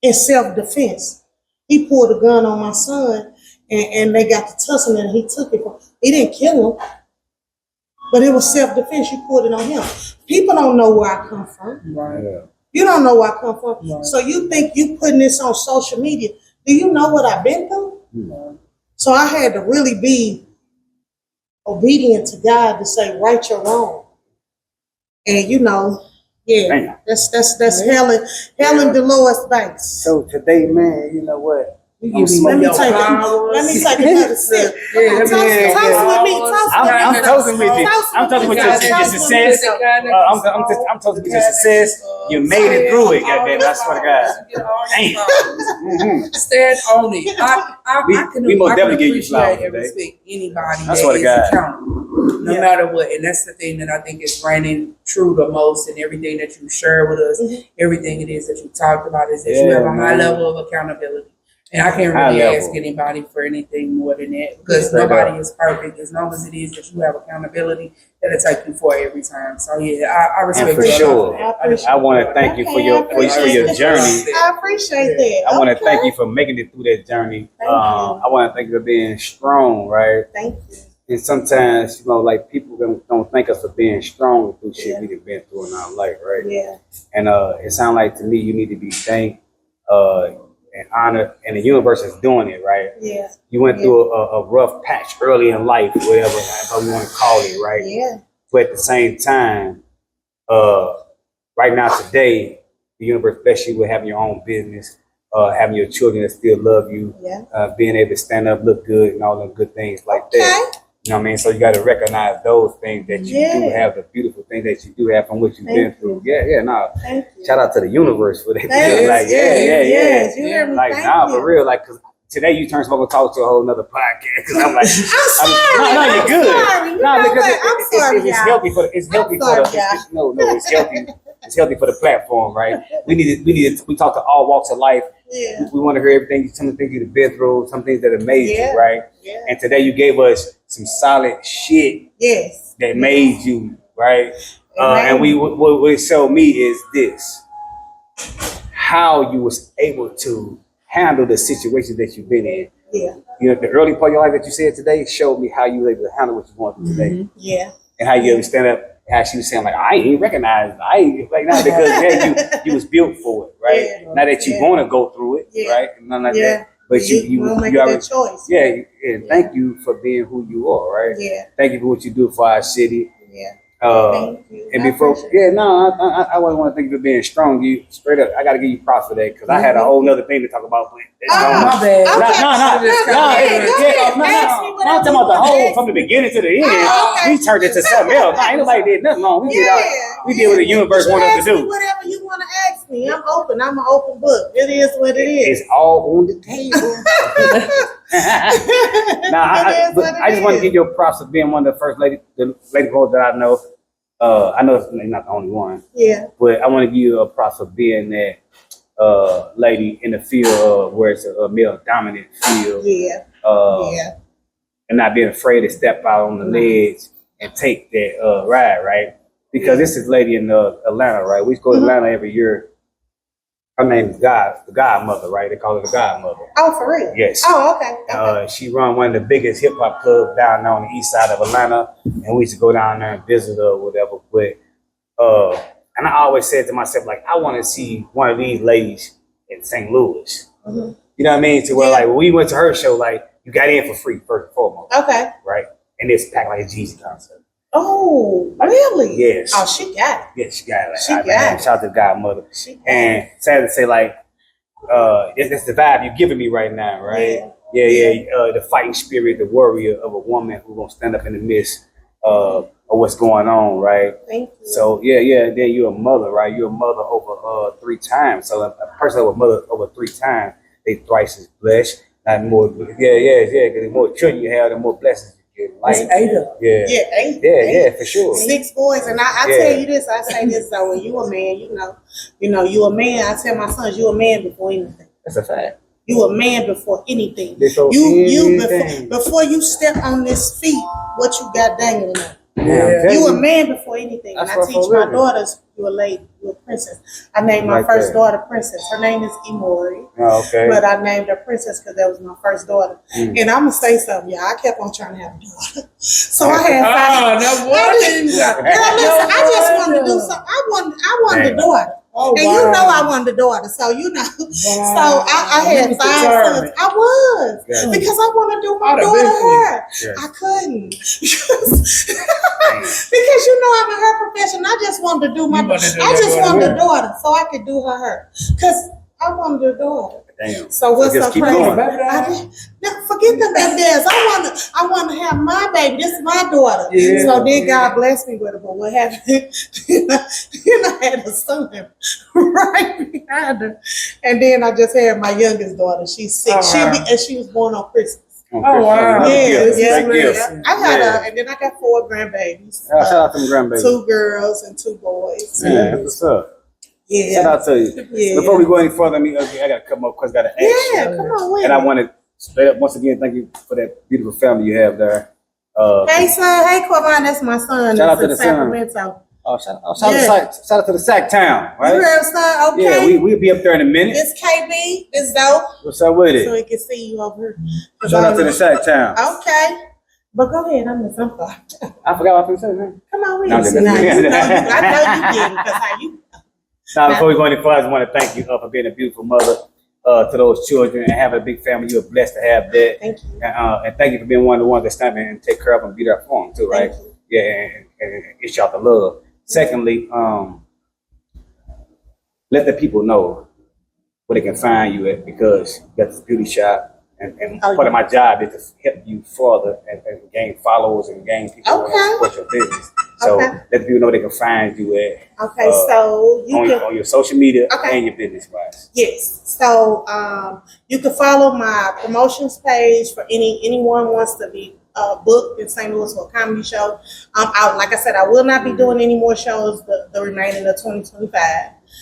in self-defense. He pulled a gun on my son and they got to tussling and he took it. He didn't kill him, but it was self-defense. You pulled it on him. People don't know where I come from. Right. You don't know where I come from. Right. So you think you putting this on social media. Do you know what I've been through? So I had to really be obedient to God to say, right your wrong. And that's Helen Dolores Banks. So today, man, you know what? Let me take another sip. Toast with me. I'm toasting with you. I'm toasting with your success. I'm toasting with your success. You made it through it, goddamn! I swear to God. Stand on it. We most definitely give you flowers and today. respect anybody I that swear to is God. accountable, no matter what. And that's the thing that I think is reigning true the most in everything that you share with us. Everything it is that you talked about is that you have a high level of accountability. And I can't High really level. ask anybody for anything more than that because Straight nobody up. is perfect. As long as it is that you have accountability, that'll take you for every time. So yeah, I respect And for your sure, love. I want to thank you for your journey. I appreciate that. I want to thank you for making it through that journey. Thank you. I want to thank you for being strong, right? Thank you. And sometimes, you know, like people don't thank us for being strong through shit we've been through in our life, right? Yeah. And it sounds like to me you need to be thanked and honored, and the universe is doing it, right? Yeah. You went through a rough patch early in life, whatever you want to call it, right? Yeah. But at the same time, right now today, the universe bless you with having your own business, having your children that still love you, being able to stand up, look good, and all them good things like that. You know what I mean? So you got to recognize those things that you do have, the beautiful things that you do have from what you've been through. Thank you. Shout out to the universe for that. Yes. You hear me? Like, Thank nah, you. for real. Like, cause today you turned Smoke and Talk to a whole nother podcast. Cause I'm like, I'm sorry. no, you're good. I'm sorry. You No, know because what? I'm sorry, it's y'all. healthy for it's healthy for sorry, the no, it's healthy. It's healthy for the platform, right? We talk to all walks of life. Yeah. We want to hear everything, some of the things you've been through, some things that have made you, right? Yeah. And today you gave us some solid shit Yes. that made you, right? And what it showed me is this: how you was able to handle the situations that you've been in. Yeah. You know, the early part of your life that you said today showed me how you were able to handle what you're going through today. Yeah. And how you able to stand up. How she was saying, like, I ain't even recognized. I ain't like now because you was built for it, right? Yeah. Now that you want to go through it, right? And nothing like that. But you make already, that choice. And thank you for being who you are, right? Yeah. Thank you for what you do for our city. Yeah. Thank you. And before, I wouldn't want to thank you for being strong. You straight up, I got to give you props for that because I had a whole nother thing to talk about. My bad. I'm talking about the whole from the beginning to the end. We turned it to something else. Ain't nobody did nothing wrong. We did what the universe wanted us to do. Whatever you want to ask me, I'm open. I'm an open book. It is what it is. It's all on the table. I just want to give you a props for being one of the first lady girls that I know. I know it's not the only one. Yeah. But I want to give you a props for being that lady in the field where it's a male dominant field. Yeah. And not being afraid to step out on the ledge and take that ride, right? Because this is lady in Atlanta, right? We go to Atlanta every year. Her name is the Godmother, right? They call her the Godmother. Oh, for real? Yes. Oh, okay. She run one of the biggest hip hop clubs down there on the east side of Atlanta, and we used to go down there and visit her or whatever. But and I always said to myself, like, I want to see one of these ladies in St. Louis. Mm-hmm. You know what I mean? To where like when we went to her show, like you got in for free first and foremost. Okay. Right, and it's packed like a Jeezy concert. Oh, really? Yes. Oh, she got it. Yeah, she got it. Like, shout out to Godmother. And sad to say, like, it's the vibe you're giving me right now, right? Yeah. The fighting spirit, the warrior of a woman who's gonna stand up in the midst of what's going on, right? Thank you. So then you're a mother, right? You're a mother over 3 times. So a person over mother over 3 times, they thrice as blessed. Not more, because the more children you have, the more blessings you get. Like, it's 8 of them. Yeah, 8. For sure. 6 boys, and I tell you this, I say this though, when you a man, you a man. I tell my sons, you a man before anything. That's a fact. You a man before anything. Before you step on this feet, what you got dangling on. Yeah. You a man before anything. And I teach my daughters, you a lady, you a princess. I named my first daughter Princess. Her name is Imori. Oh, okay. But I named her Princess because that was my first daughter. And I'm going to say something, y'all. I kept on trying to have a daughter. So I had 5. Listen, I just wanted to do something. I wanted a daughter. And you know I wanted a daughter. So, so I had 5 sons. I was. Because I want to do my daughter hair. I couldn't. Because I'm a hair professional. I just wanted to do my daughter. I just wanted a daughter so I could do her hair. Because I wanted a daughter. Damn. So what's so crazy? No, forget the baby dads. I want to have my baby. This is my daughter. Yeah. So then God blessed me with her. But what happened? then I had a son right behind her, and then I just had my youngest daughter. She's 6. She was born on Christmas. Oh wow! Yeah. I got and then I got 4 grandbabies. Shout out to them grandbabies. 2 girls and 2 boys. Yeah, what's up? Yeah. Shout out to you. Yeah. Before we go any further, I got a couple more questions I got to ask you. Yeah, come on with And I it. want to straight up once again thank you for that beautiful family you have there. Hey son, hey Corvin, that's my son. Shout out That's to in the son. Sacramento. Shout out to the Sac Town, right? You heard son? Yeah, Okay. we'll be up there in a minute. It's KB. It's dope. What's up with it? So he can see you over here. Shout out to the Sac Town. Okay. But go ahead, I'm in some thought. I forgot what I was saying, man. Come on with No, it. I'm Now, just- you know, I know you get it because how you. Now, before we go any further, I just want to thank you for being a beautiful mother to those children and having a big family. You're blessed to have that. Thank you. And thank you for being one of the ones that stand there and take care of them and be there for them, too, right? Thank you. Yeah, and it's y'all to love. Secondly, let the people know where they can find you at because you got this beauty shop. And part of my job is to help you further and gain followers and gain people who want to support your business. So let the people know they can find you at. Okay, so you can. On your social media Okay. and your business wise. Yes. So you can follow my promotions page for anyone wants to be booked in St. Louis for a comedy show. Like I said, I will not be doing any more shows the remaining of 2025.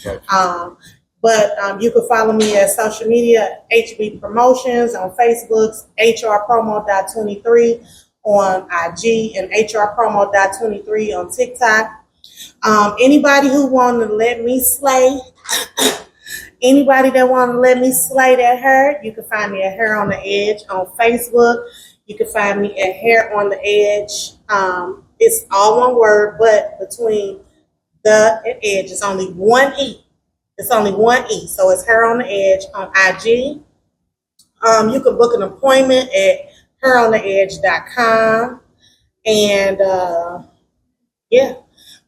Gotcha. But you can follow me at social media, HB Promotions on Facebook, HRPromo.23 on IG, and HRPromo.23 on TikTok. Anybody who want to let me slay, anybody that want to let me slay that hair, you can find me at Hair on the Edge on Facebook. You can find me at Hair on the Edge. It's all one word, but between the and edge, it's only one E. It's only one E, so it's Hair on the Edge on IG. You can book an appointment at hairontheedge.com. And yeah.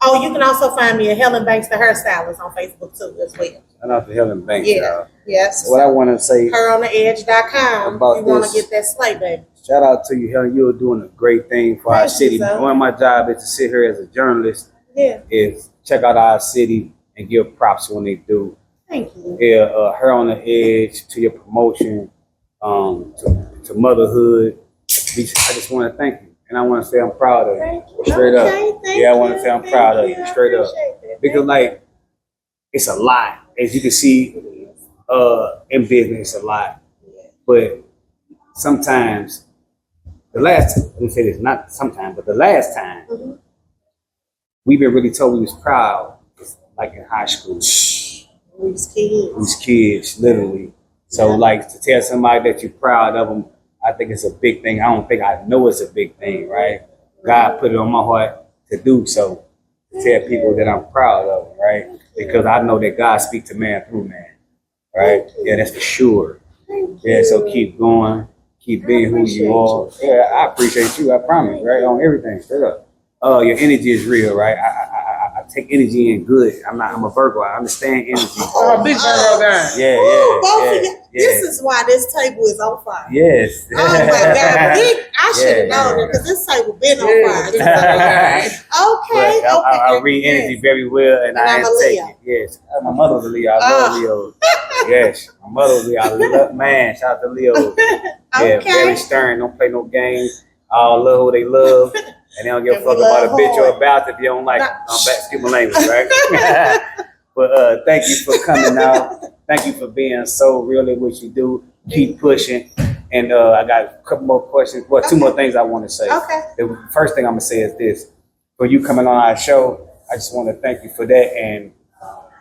Oh, you can also find me at Helen Banks, the hairstylist, on Facebook too as well. Shout out to Helen Banks. Yeah. Yes. So what I want to say Hairontheedge.com. about You want to this- get that slay, baby. shout out to you, Helen. You're doing a great thing for our Thank you, city. sir. One of my job is to sit here as a journalist, Yeah. is check out our city and give props when they do. Thank you. Yeah, Hair on the Edge, to your promotion, to motherhood. I just want to thank you. And I want to say I'm proud of you. Thank you. Straight up. Okay, thank Yeah, I want to you. say I'm Thank proud of you. you. I Straight up. appreciate that. Because, like, it's a lot. As you can see, in business, it's a lot. But sometimes, let me say this, not sometimes, but the last time, we've been really told we was proud, like in high school. We was kids. We was kids, literally. So, like, to tell somebody that you're proud of them, I think it's a big thing. I don't think I know it's a big thing, right? God put it on my heart to do so, to tell people that I'm proud of them, right? Because I know that God speaks to man through man, right? Yeah, that's for sure. Yeah, so keep going, keep being who you are. Yeah, I appreciate you, I promise, right? On everything, straight up. Your energy is real, right? I take energy in good. I'm a Virgo. I understand energy. Oh, big Virgo guy. Yeah, Ooh, both yeah, of yeah, you. yeah. This is why this table is on fire. Yes. Oh my God. I should have Yeah, known yeah. it because this table been on Yeah, fire. big Virgo guy. Okay. But I Okay. read energy very well, and I I'm a take Leo. it. Yes, my mother was a Leo. I love Leo. Yes, my mother was a Leo. I love, man. Shout out to Leo. Yeah, Okay. very stern. Don't play no games. All love who they love, and they don't give a And we fuck about a love bitch or hard. a bastard if you don't like it. Excuse my language, right? But thank you for coming out. Thank you for being so real at what you do. Keep pushing. And I got a couple more questions. Well, two more things I want to say. Okay. The first thing I'm gonna say is this: for you coming on our show, I just want to thank you for that. And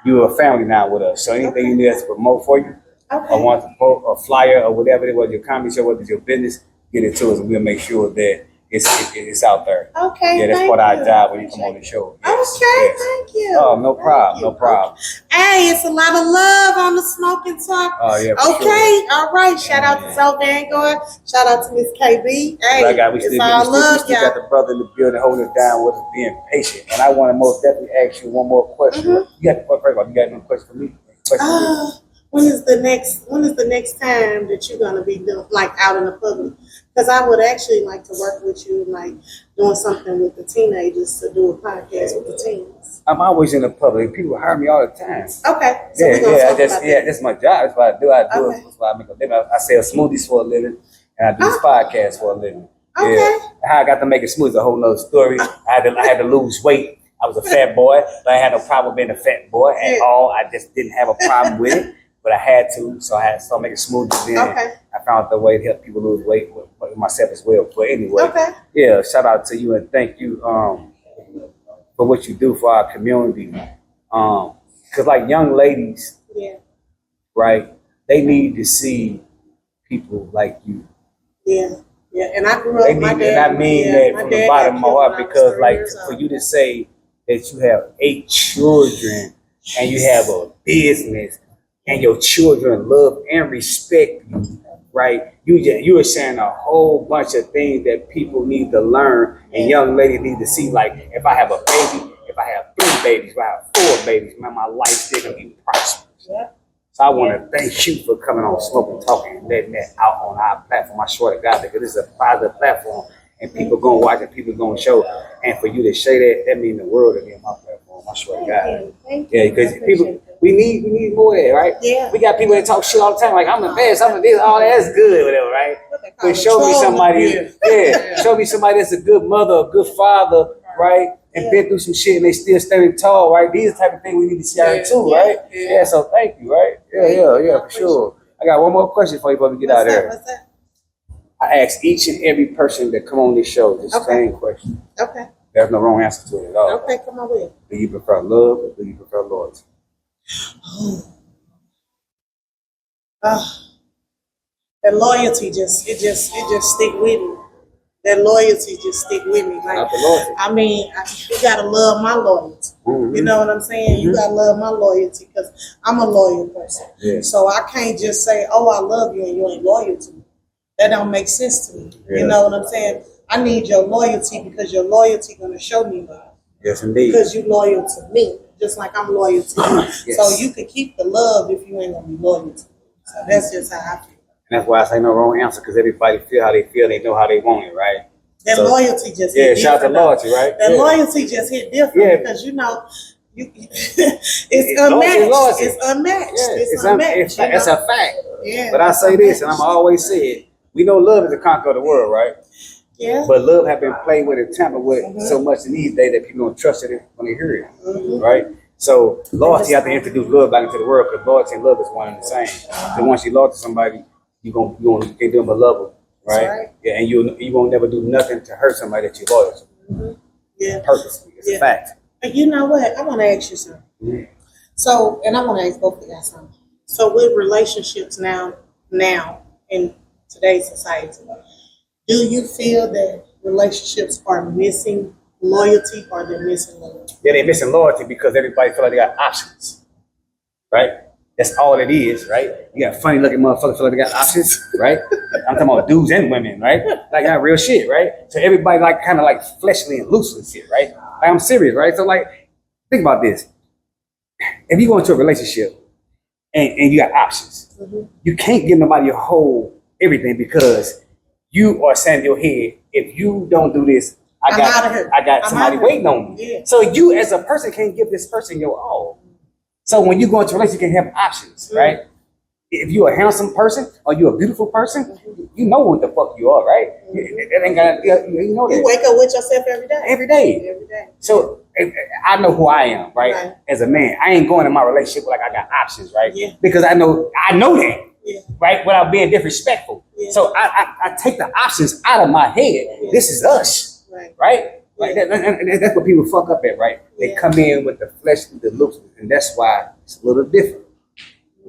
you're a family now with us. So anything you need us to promote for you, Okay. or want to promote a flyer or whatever it was, your comedy show, whether it's your business, get it to us, and we'll make sure that it's out there. Okay. Yeah, that's thank part of our you. job when you come on the show. Yes, Okay. yes. Thank you. Oh, no Thank problem, you. no problem. Hey, it's a lot of love on the Smoking Talk. Oh yeah. For Okay, Sure. all right. Shout out to Zoe Vanguard. Shout out to Miss KB. Hey, But we it's still all love, got y'all. the brother in the building holding it down with us being patient. And I want to most definitely ask you one more question. You got first of all, you got no question for me? When is the next time that you're gonna be doing like out in the public? Because I would actually like to work with you, like doing something with the teenagers to do a podcast with the teens. I'm always in the public. People hire me all the time. Okay, so we're gonna talk about that. That's my job. That's what I do. Okay. That's why I make a living. I sell smoothies for a living, and I do this podcast for a living. Okay. Yeah. How I got to make a smoothie is a whole nother story. I had to lose weight. I was a fat boy, but I had no problem being a fat boy at all. I just didn't have a problem with it, but I had to, so I had to start making smoothies. Then I found the way to help people lose weight with myself as well. But anyway, yeah, shout out to you and thank you for what you do for our community. Because like young ladies, right, they need to see people like you. Yeah. Yeah, and I grew up. And I mean that from the bottom of my heart, because like for you to say that you have 8 children and you have a business and your children love and respect you, right? You are saying a whole bunch of things that people need to learn and young ladies need to see. Like if I have a baby, if I have 3 babies, if I have 4 babies, man, my life's still gonna be prosperous. So I want to thank you for coming on Smoking Talk and letting that out on our platform. I swear to God, because this is a positive platform and people going to watch and people going to show. And for you to say that means the world to me on my platform. I swear to God. Yeah, because people, we need more of that, right? Yeah. We got people that talk shit all the time, like I'm the best, I'm the this, all that's good, whatever, right? But show me somebody, show me somebody that's a good mother, a good father, right? And been through some shit and they still standing tall, right? These type of things we need to see out here too, right? Yeah, so thank you, right? Yeah, for sure. I got one more question for you before we get out of there. What's that? I ask each and every person that come on this show this same question. Okay. There's no wrong answer to it at all. Okay, come on with it. Do you prefer love or do you prefer loyalty? That loyalty just stick with me. That loyalty just stick with me. Like, I mean, you gotta love my loyalty. You know what I'm saying? You gotta love my loyalty because I'm a loyal person. So I can't just say, "Oh, I love you," and you ain't loyal to me. That don't make sense to me. You know what I'm saying? I need your loyalty because your loyalty gonna show me love. Yes, indeed. Because you loyal to me, just like I'm loyal to you. So you can keep the love if you ain't gonna be loyal to me. So that's just how I feel. And that's why I say no wrong answer, because everybody feel how they feel, they know how they want it, right? That loyalty just hit different. Shout out to loyalty, right? That loyalty just hit different because you know it's unmatched. It's unmatched. It's unmatched. It's a fact. Yeah. But I say this, and I'm always say it: we know love is the conquer of the world, right? Yeah. But love have been played with and tampered with so much in these days that people don't trust it when they hear it, right? So loyalty, you have to introduce love back into the world because loyalty and love is one and the same. So once you loyal to somebody, you can't do them but love them, right? Yeah, and you won't never do nothing to hurt somebody that you're loyal to. Yeah, purposely, it's a fact. And you know what? I want to ask you something. So, and I want to ask both of you guys something. So, with relationships now in today's society, do you feel that relationships are missing loyalty or they're missing loyalty? Yeah, they're missing loyalty because everybody feel like they got options, right? That's all it is, right? You got funny looking motherfuckers feel like they got options, right? I'm talking about dudes and women, right? Like that real shit, right? So everybody like kind of like fleshly and loosely shit, right? Like I'm serious, right? So like, think about this. If you go into a relationship and you got options, you can't give nobody your whole everything because you are saying in your head, if you don't do this, I got somebody waiting on me. Yeah. So you as a person can't give this person your all. So when you go into a relationship, you can have options, right? If you're a handsome person or you're a beautiful person, you know what the fuck you are, right? That ain't got you know that. You wake up with yourself every day. Every day. So I know who I am, right? As a man, I ain't going in my relationship like I got options, right? Yeah. Because I know that. Yeah. Right, without being disrespectful. Yeah. So I take the options out of my head. Yeah. This is us, right? Like that's what people fuck up at, right? They come in with the flesh, the looks, and that's why it's a little different.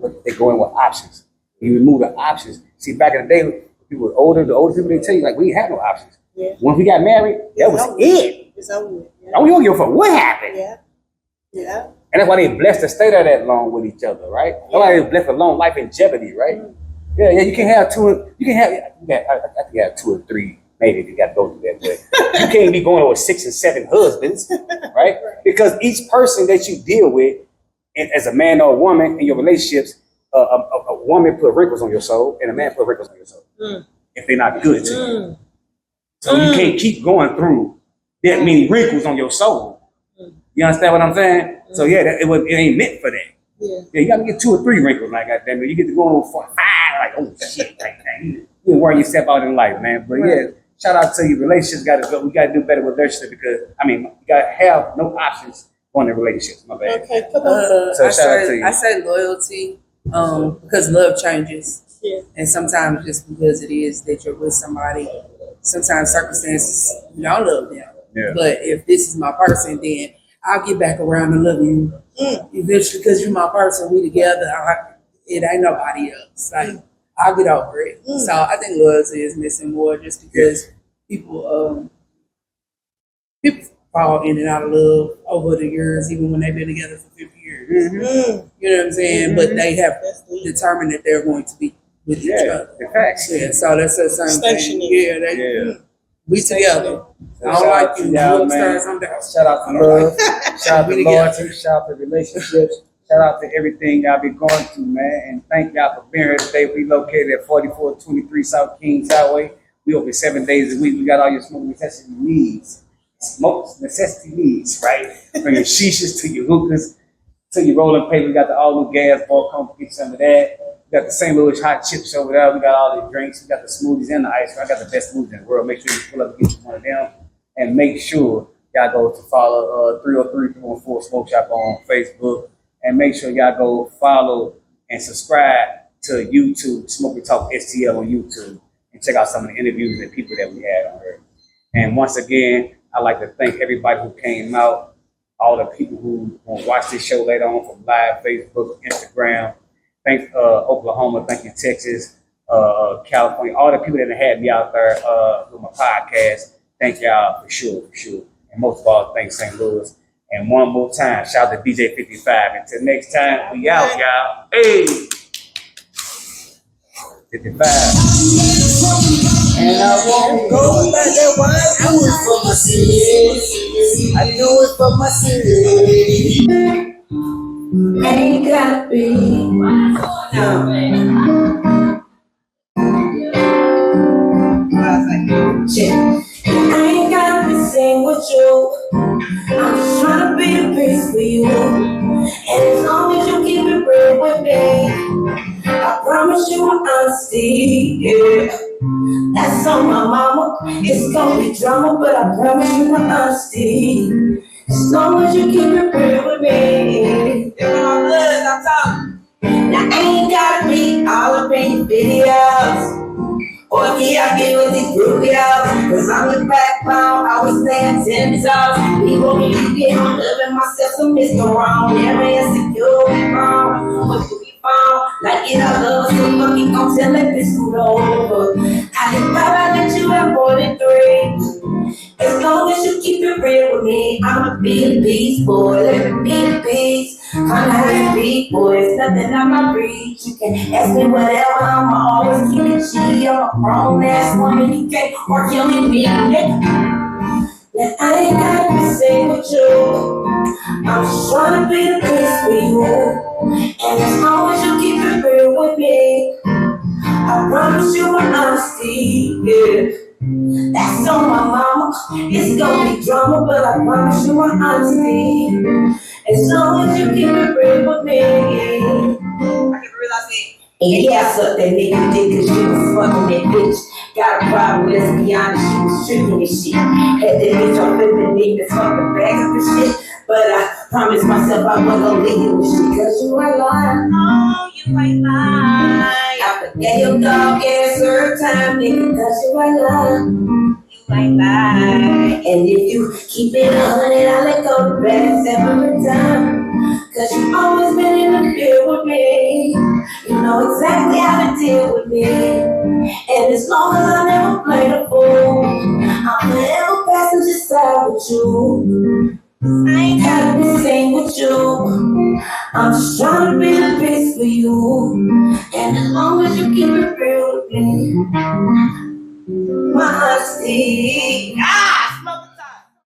But they go in with options. You remove the options. See, back in the day, people were older. The older people they tell you like we ain't had no options. Yeah. When we got married, that was it. It's over. Yeah. We don't give a fuck what happened. Yeah. And that's why they blessed to stay there that long with each other, right? That's why they blessed a long life in jeopardy, right? Yeah, you can have two. You can have. I think you have 2 or 3. Maybe if you got to go through that, but you can't be going with 6 and 7 husbands, right? Because each person that you deal with, and as a man or a woman in your relationships, a woman put wrinkles on your soul, and a man put wrinkles on your soul if they're not good to you. So you can't keep going through that many wrinkles on your soul. You understand what I'm saying? So yeah, it ain't meant for that. Yeah, you gotta get 2 or 3 wrinkles, like goddamn it. You get to go on 4 or 5, like oh shit, like you worry yourself out in life, man. But yeah, shout out to you. Relationships got to go. We got to do better with relationships because you got to have no options on the relationships. My bad. Okay, come on. So shout out to you. I say loyalty, because love changes. Yeah. And sometimes just because it is that you're with somebody, sometimes circumstances you don't love them. Yeah. But if this is my person, then I'll get back around and love you eventually because you're my person. We together. It ain't nobody else. Like I'll get over it. So I think loyalty is missing more just because people fall in and out of love over the years, even when they've been together for 50 years. Mm-hmm. You know what I'm saying? But they have determined that they're going to be with each other. The facts. Yeah, so that's the same thing. Yeah, we together. I don't like you. Y'all, You man. upstairs, I'm down. Shout out to love. Shout out to loyalty. Shout out to relationships. Shout out to everything y'all be going through, man. And thank y'all for being here today. We located at 4423 South Kings Highway. We open 7 days a week. We got all your smoke necessity needs. Smoke necessity needs, right? From your shishas to your hookahs to your rolling paper. We got the all new gas bar. Come get some of that. We got the St. Louis hot chips over there. We got all the drinks. We got the smoothies and the ice cream. I got the best smoothies in the world. Make sure you pull up and get you one of them. And make sure y'all go to follow 303-314 Smoke Shop on Facebook. And make sure y'all go follow and subscribe to YouTube, Smoky Talk STL on YouTube. And check out some of the interviews and people that we had on here. And once again, I'd like to thank everybody who came out, all the people who will watch this show later on from live, Facebook, Instagram. Thank Oklahoma, thank you Texas, California, all the people that had me out there with my podcast. Thank y'all for sure. And most of all, thanks St. Louis. And one more time, shout out to DJ 55. Until next time, we out, y'all. Hey! 55. And I won't go back there. Why I do it for my city. I do it for my city. Ain't gotta be. I ain't gotta be sing with you. I'm just trying to be the peace for you. And as long as you keep it real with me, I promise you my honesty, yeah. That's on my mama. It's gonna be drama, but I promise you my honesty. As long as you keep it real with me. Now I ain't gotta be all up in your videos. Or I get with these groovy cause I'm the backbone, always staying 10 toes. People when you get on loving myself, so Mr. Wrong. Never insecure, wrong. But you be found, like it I love, so fucking gon' tell that bitch scoot over. I can probably let you have more than 3. As long as you keep it real with me, I'ma be the beast, boy. Let me be the beast. I'm not a beat, boy. It's nothing out my reach. You can ask me whatever, I'ma always keep it G. I'm a grown ass woman, you can't or killing me, nigga. That I ain't gotta be same with you. I'm just trying to be the best for you. And as long as you keep it real with me, I promise you my honesty, yeah. That's on my mama. It's gonna be drama, but I promise you my honesty. As long as you keep it real with me. I can realize it. And yeah, I sucked that nigga dick cause you was fucking that bitch. Got a problem, let's be honest, she was tricking this shit. Had that bitch on flipping niggas, fucking bags of shit. But I promised myself I wasn't gonna leave you with shit. Cause you ain't lying. No, you ain't lying. I forget your dog ass every time, nigga, cause you ain't lying. You ain't lying. And if you keep it 100, I'll let go the best every time. Cause you always been in the field with me. You know exactly how to deal with me. And as long as I never play the fool, I'm forever passenger side with you. I ain't gotta be same with you. I'm just trying to be the best for you. And as long as you keep it real with me, my honesty.